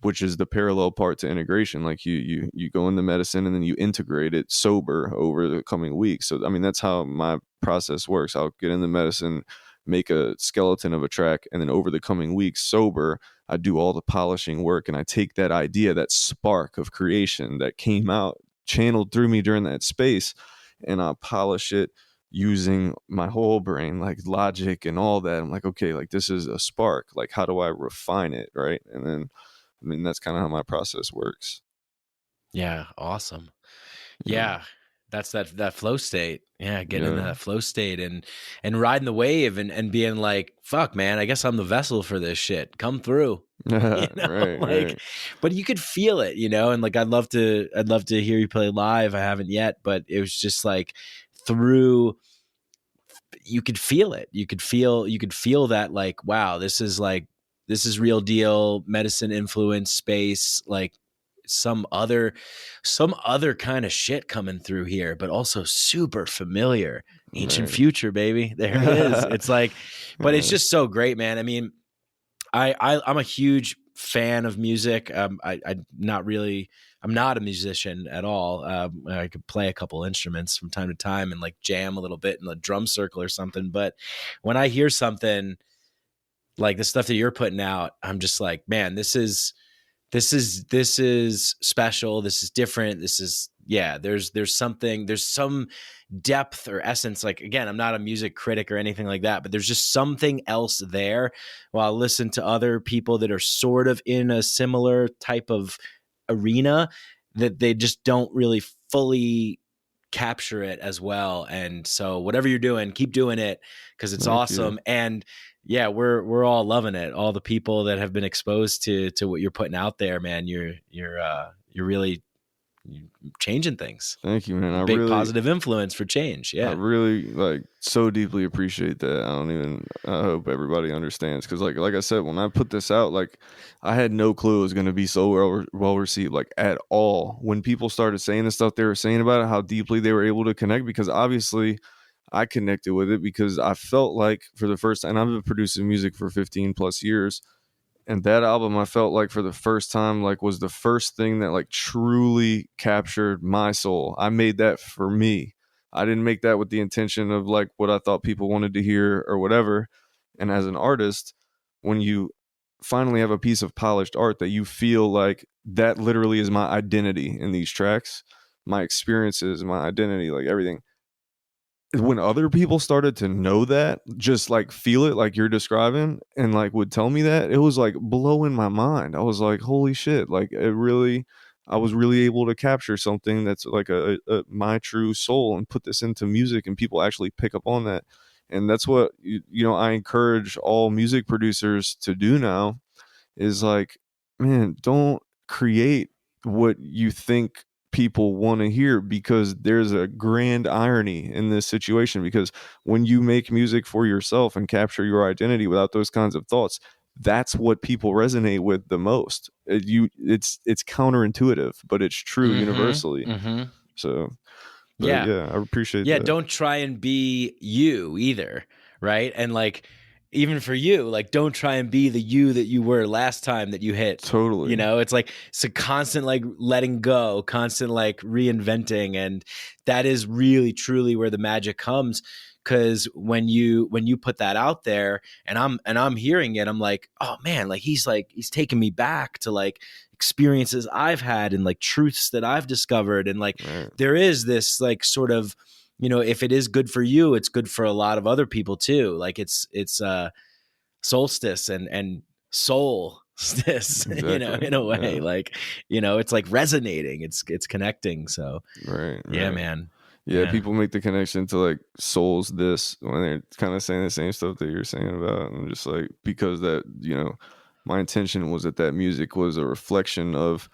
which is the parallel part to integration, like you go into medicine and then you integrate it sober over the coming weeks. So I mean, that's how my process works. I'll get into medicine, make a skeleton of a track, and then over the coming weeks sober, I do all the polishing work, and I take that idea, that spark of creation that came out channeled through me during that space, and I polish it using my whole brain, like logic and all that. I'm like, okay, like this is a spark, like how do I refine it, right? And then I mean that's kind of how my process works. Yeah, awesome. Yeah, that's that flow state. Yeah, getting into that flow state and riding the wave and being like, fuck, man, I guess I'm the vessel for this shit. Come through. You know? Right, like, right. but you could feel it, you know, and like I'd love to hear you play live. I haven't yet, but it was just like through, you could feel it. You could feel that, like, wow, this is real deal medicine influence space, like some other kind of shit coming through here, but also super familiar. Ancient future, baby. There it is. It's like, but it's just so great, man. I mean, I'm a huge fan of music. I'm not a musician at all. I could play a couple instruments from time to time and like jam a little bit in a drum circle or something. But when I hear something like the stuff that you're putting out, I'm just like, man, this is special. This is different. This is, yeah, there's some depth or essence. Like, again, I'm not a music critic or anything like that, but there's just something else there. While I listen to other people that are sort of in a similar type of arena, that they just don't really fully capture it as well. And so whatever you're doing, keep doing it, because it's awesome. And yeah, we're all loving it. All the people that have been exposed to what you're putting out there, man, you're really changing things. Thank you, man. I Big really positive influence for change. Yeah, I really like so deeply appreciate that. I hope everybody understands, because like I said, when I put this out, like I had no clue it was going to be so well received, like at all. When people started saying the stuff they were saying about it, how deeply they were able to connect, because obviously I connected with it, because I felt like for the first time, I've been producing music for 15 plus years. And that album, I felt like for the first time, like was the first thing that like truly captured my soul. I made that for me. I didn't make that with the intention of like what I thought people wanted to hear or whatever. And as an artist, when you finally have a piece of polished art that you feel like that literally is my identity in these tracks, my experiences, my identity, like everything. When other people started to know that, just like feel it like you're describing, and like would tell me that, it was like blowing my mind. I was like, holy shit, like I was really able to capture something that's like a my true soul and put this into music, and people actually pick up on that. And that's what I encourage all music producers to do now, is like, man, don't create what you think people want to hear, because there's a grand irony in this situation. Because when you make music for yourself and capture your identity without those kinds of thoughts, that's what people resonate with the most. It's counterintuitive, but it's true universally. So but yeah, I appreciate that. Don't try and be you either, right? And like, even for you, like, don't try and be the you that you were last time that you hit. Totally. It's like, it's a constant like letting go, constant like reinventing, and that is really truly where the magic comes. Because when you put that out there, and I'm hearing it, I'm like, oh man, like he's taking me back to like experiences I've had and like truths that I've discovered, and like there is this like sort of, if it is good for you, it's good for a lot of other people too. Like it's solstice and solstice, Exactly. in a way, like, it's like resonating, it's connecting. So yeah, man. Yeah, people make the connection to like souls this when they're kind of saying the same stuff that you're saying about. And I'm just like, because that, my intention was that music was a reflection of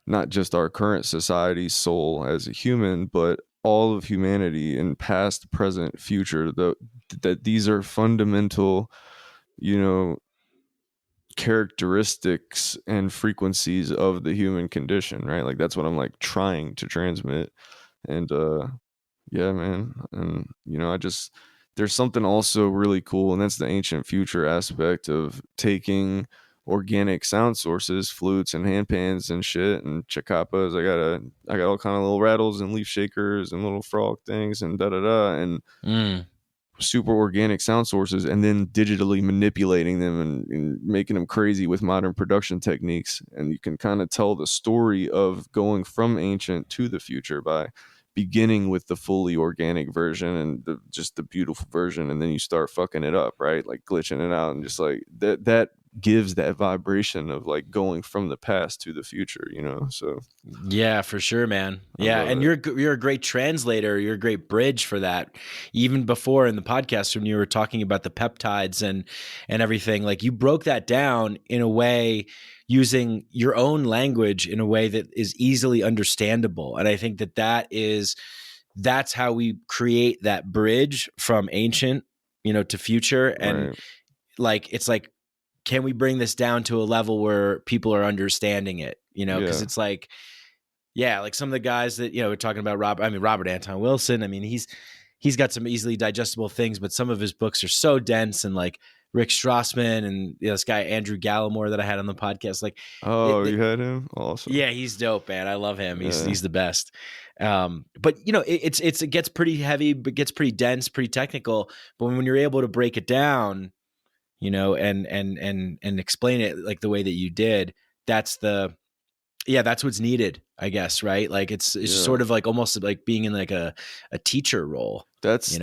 not just our current society's soul as a human, but all of humanity in past, present, future, that these are fundamental, characteristics and frequencies of the human condition, right? Like that's what I'm like trying to transmit. And yeah, man. And there's something also really cool, and that's the ancient future aspect of taking organic sound sources, flutes and handpans and shit and chacapas. I got all kind of little rattles and leaf shakers and little frog things and and super organic sound sources and then digitally manipulating them and making them crazy with modern production techniques. And you can kind of tell the story of going from ancient to the future by beginning with the fully organic version and just the beautiful version, and then you start fucking it up, right? Like glitching it out, and just like that gives that vibration of like going from the past to the future, you know? So yeah, for sure, man. Yeah, and you're a great translator. You're a great bridge for that. Even before in the podcast when you were talking about the peptides and everything, like you broke that down in a way using your own language in a way that is easily understandable. And I think that's how we create that bridge from ancient, to future. And right. like, it's like, can we bring this down to a level where people are understanding it? Because it's like, yeah, like some of the guys that, we're talking about Robert Anton Wilson. I mean, he's got some easily digestible things, but some of his books are so dense, and like Rick Strassman and this guy, Andrew Gallimore, that I had on the podcast. Like, you had him? Awesome. yeah, he's dope, man. I love him. He's the best. But it gets pretty heavy, but gets pretty dense, pretty technical. But when you're able to break it down, and explain it like the way that you did, that's what's needed, I guess. Right. Like it's sort of like almost like being in like a teacher role. That's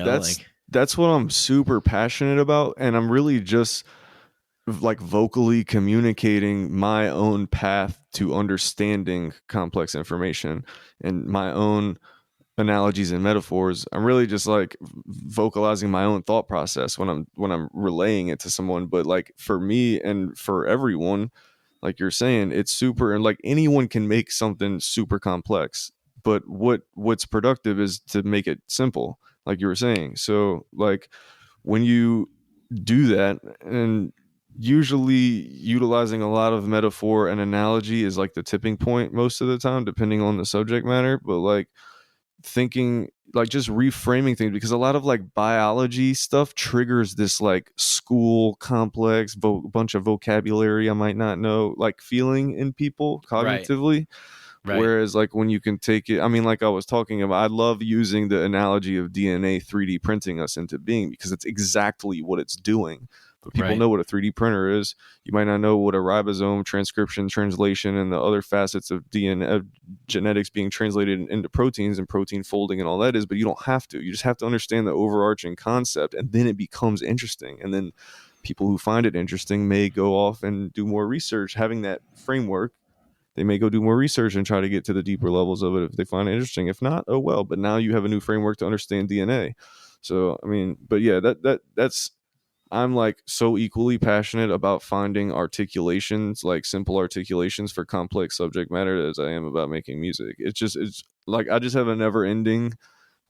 what I'm super passionate about. And I'm really just like vocally communicating my own path to understanding complex information and my own analogies and metaphors. I'm really just like vocalizing my own thought process when I'm relaying it to someone. But like for me and for everyone, like you're saying, it's super, and like anyone can make something super complex, but what's productive is to make it simple, like you were saying. So like when you do that, and usually utilizing a lot of metaphor and analogy is like the tipping point most of the time, depending on the subject matter. But like thinking, like just reframing things, because a lot of like biology stuff triggers this like school complex bunch of vocabulary I might not know, like feeling in people cognitively. Right. Whereas like when you can take it, I mean, like I was talking about, I love using the analogy of DNA 3D printing us into being, because it's exactly what it's doing. But people know what a 3D printer is. You might not know what a ribosome, transcription, translation, and the other facets of DNA, of genetics being translated into proteins and protein folding and all that is, but you don't have to. You just have to understand the overarching concept, and then it becomes interesting. And then people who find it interesting may go off and do more research. Having that framework, they may go do more research and try to get to the deeper levels of it if they find it interesting. If not, oh well. But now you have a new framework to understand DNA. So, I mean, but yeah, that's I'm like so equally passionate about finding articulations, like simple articulations for complex subject matter, as I am about making music. It's like I just have a never ending,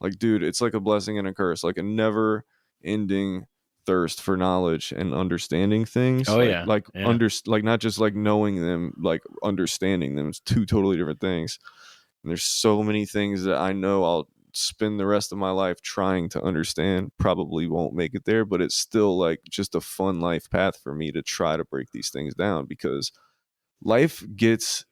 like, dude, it's like a blessing and a curse, like a never ending thirst for knowledge and understanding things. Like not just like knowing them, like understanding them. It's two totally different things. And there's so many things that I know I'll spend the rest of my life trying to understand, probably won't make it there, but it's still like just a fun life path for me to try to break these things down, because life gets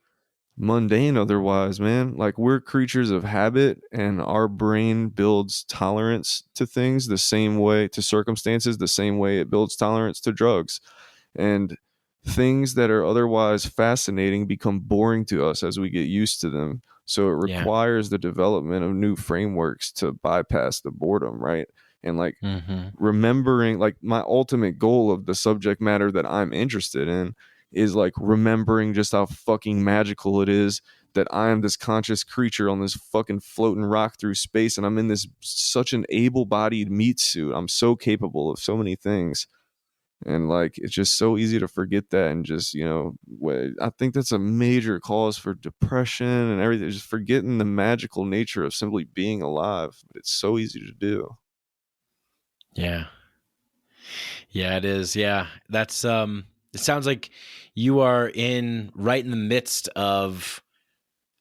mundane otherwise, man. Like we're creatures of habit, and our brain builds tolerance to things the same way, to circumstances the same way it builds tolerance to drugs. And things that are otherwise fascinating become boring to us as we get used to them. So it requires the development of new frameworks to bypass the boredom, right? And like remembering, like my ultimate goal of the subject matter that I'm interested in is like remembering just how fucking magical it is that I am this conscious creature on this fucking floating rock through space, and I'm in this such an able-bodied meat suit. I'm so capable of so many things. And like it's just so easy to forget that, and just, I think that's a major cause for depression and everything, just forgetting the magical nature of simply being alive. But it's so easy to do. Yeah it is. That's it sounds like you are right in the midst of,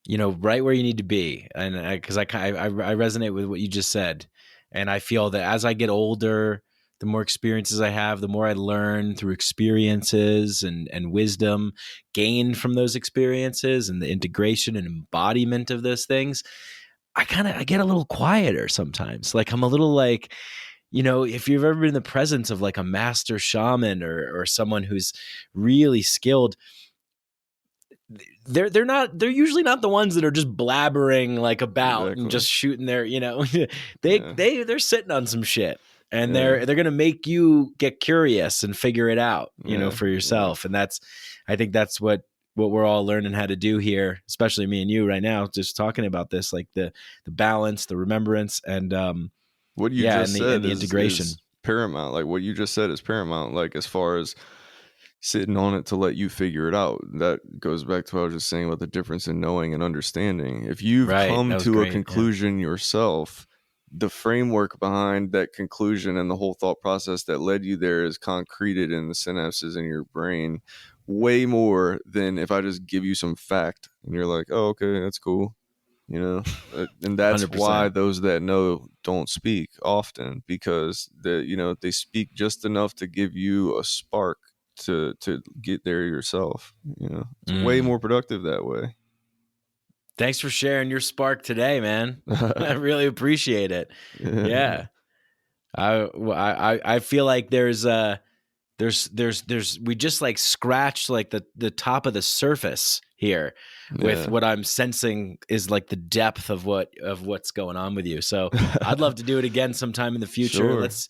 right where you need to be. And because I resonate with what you just said, and I feel that as I get older, the more experiences I have, the more I learn through experiences and wisdom gained from those experiences, and the integration and embodiment of those things. I get a little quieter sometimes. Like I'm a little like, if you've ever been in the presence of like a master shaman or someone who's really skilled, they're usually not the ones that are just blabbering like about Exactly. and just shooting their, they're sitting on some shit, and they're going to make you get curious and figure it out, for yourself. And I think that's what we're all learning how to do here, especially me and you right now, just talking about this, like the balance, the remembrance, and what you just said and the integration is paramount. Like what you just said is paramount. Like as far as sitting on it to let you figure it out, that goes back to what I was just saying about the difference in knowing and understanding. If you've come to a conclusion yourself, the framework behind that conclusion and the whole thought process that led you there is concreted in the synapses in your brain way more than if I just give you some fact and you're like, oh, okay, that's cool. And that's 100%. Why those that know don't speak often, because they speak just enough to give you a spark to get there yourself. It's way more productive that way. Thanks for sharing your spark today, man. I really appreciate it. Yeah. I feel like there's we just like scratched like the top of the surface here with what I'm sensing is like the depth of what's going on with you. So I'd love to do it again sometime in the future. Sure. Let's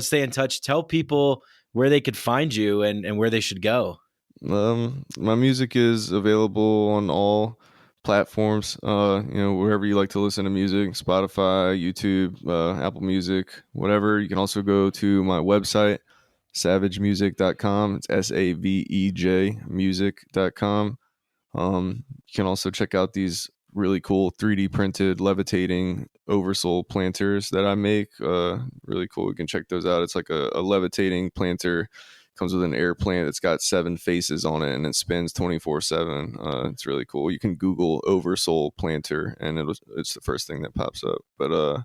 stay in touch. Tell people where they could find you and where they should go. My music is available on all platforms, wherever you like to listen to music, Spotify, YouTube, Apple Music, whatever. You can also go to my website, savagemusic.com. It's SAVEJ music.com. You can also check out these really cool 3D printed levitating oversoul planters that I make. Really cool. You can check those out. It's like a levitating planter. Comes with an air plant. It's got 7 faces on it and it spins 24/7. It's really cool. You can Google oversoul planter and it's the first thing that pops up. But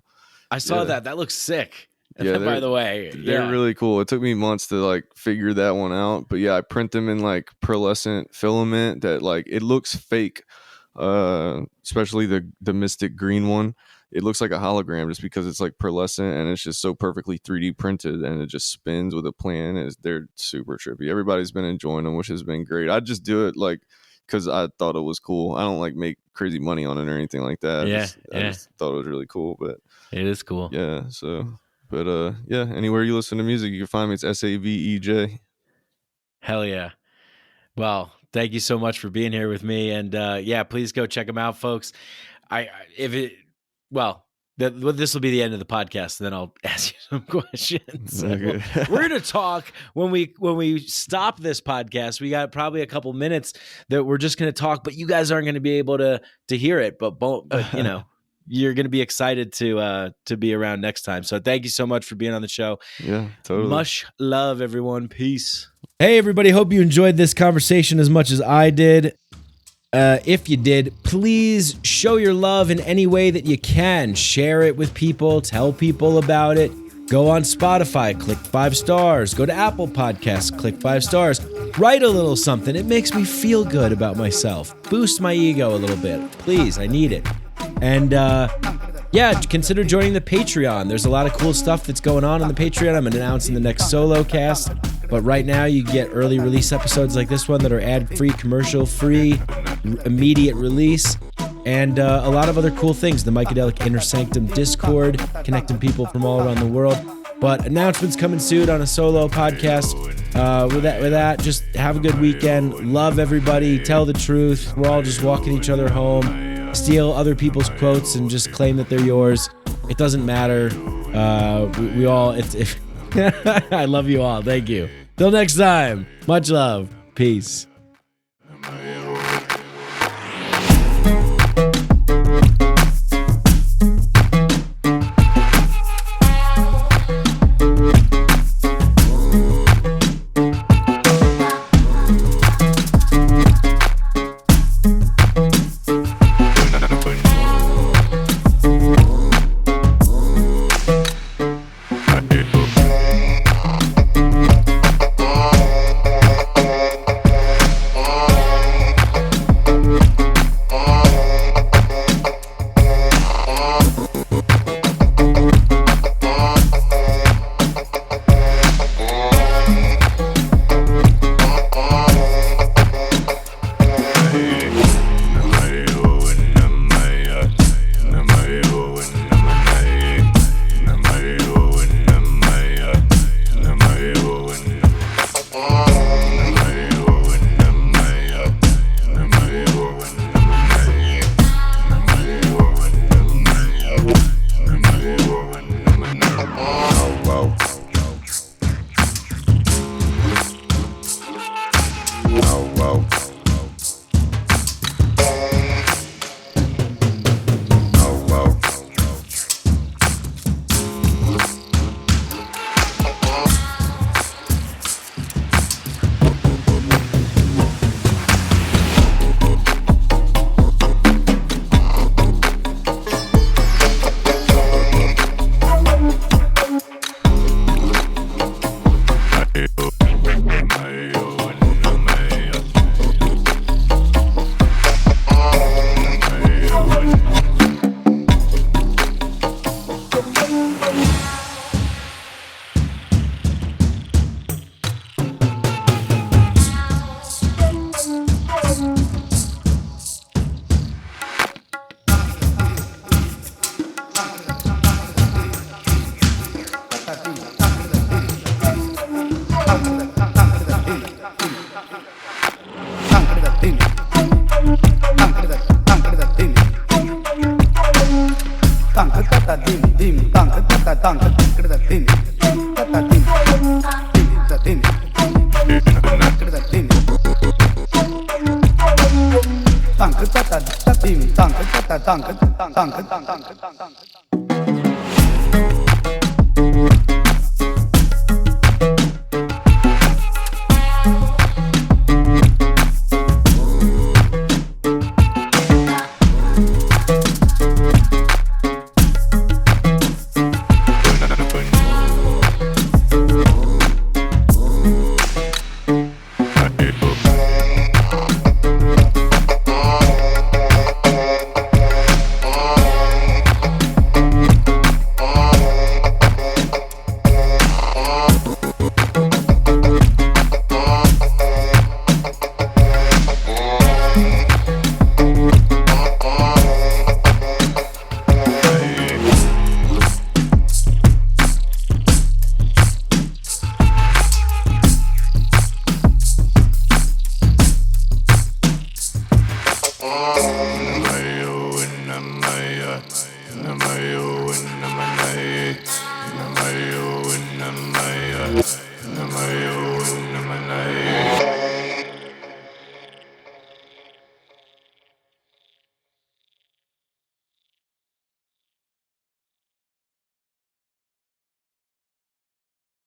I saw that looks sick. Yeah, by the way, they're really cool. It took me months to like figure that one out, but yeah, I print them in like pearlescent filament that like it looks fake, especially the Mystic green one. It looks like a hologram just because it's like pearlescent and it's just so perfectly 3D printed and it just spins with a plan. They're super trippy. Everybody's been enjoying them, which has been great. I just do it like because I thought it was cool. I don't like make crazy money on it or anything like that. I just thought it was really cool, but it is cool. Yeah. So. But anywhere you listen to music, you can find me. It's SAVEJ. Hell yeah. Well, thank you so much for being here with me. And please go check them out, folks. This will be the end of the podcast. And then I'll ask you some questions. Okay. We're going to talk when we stop this podcast. We got probably a couple minutes that we're just going to talk, but you guys aren't going to be able to hear it. But you're going to be excited to be around next time. So thank you so much for being on the show. Yeah, totally. Much love, everyone. Peace. Hey, everybody. Hope you enjoyed this conversation as much as I did. If you did, please show your love in any way that you can. Share it with people. Tell people about it. Go on Spotify, click 5 stars. Go to Apple Podcasts, click 5 stars. Write a little something. It makes me feel good about myself. Boost my ego a little bit. Please, I need it. And consider joining the Patreon. There's a lot of cool stuff that's going on the Patreon. I'm announcing the next solo cast. But right now you get early release episodes like this one that are ad-free, commercial-free, immediate release. And a lot of other cool things. The Mycadelic Inner Sanctum Discord, connecting people from all around the world. But announcements coming soon on a solo podcast. With that, just have a good weekend. Love everybody. Tell the truth. We're all just walking each other home. Steal other people's quotes and just claim that they're yours. It doesn't matter. We all. I love you all. Thank you. Till next time. Much love. Peace. Namayo,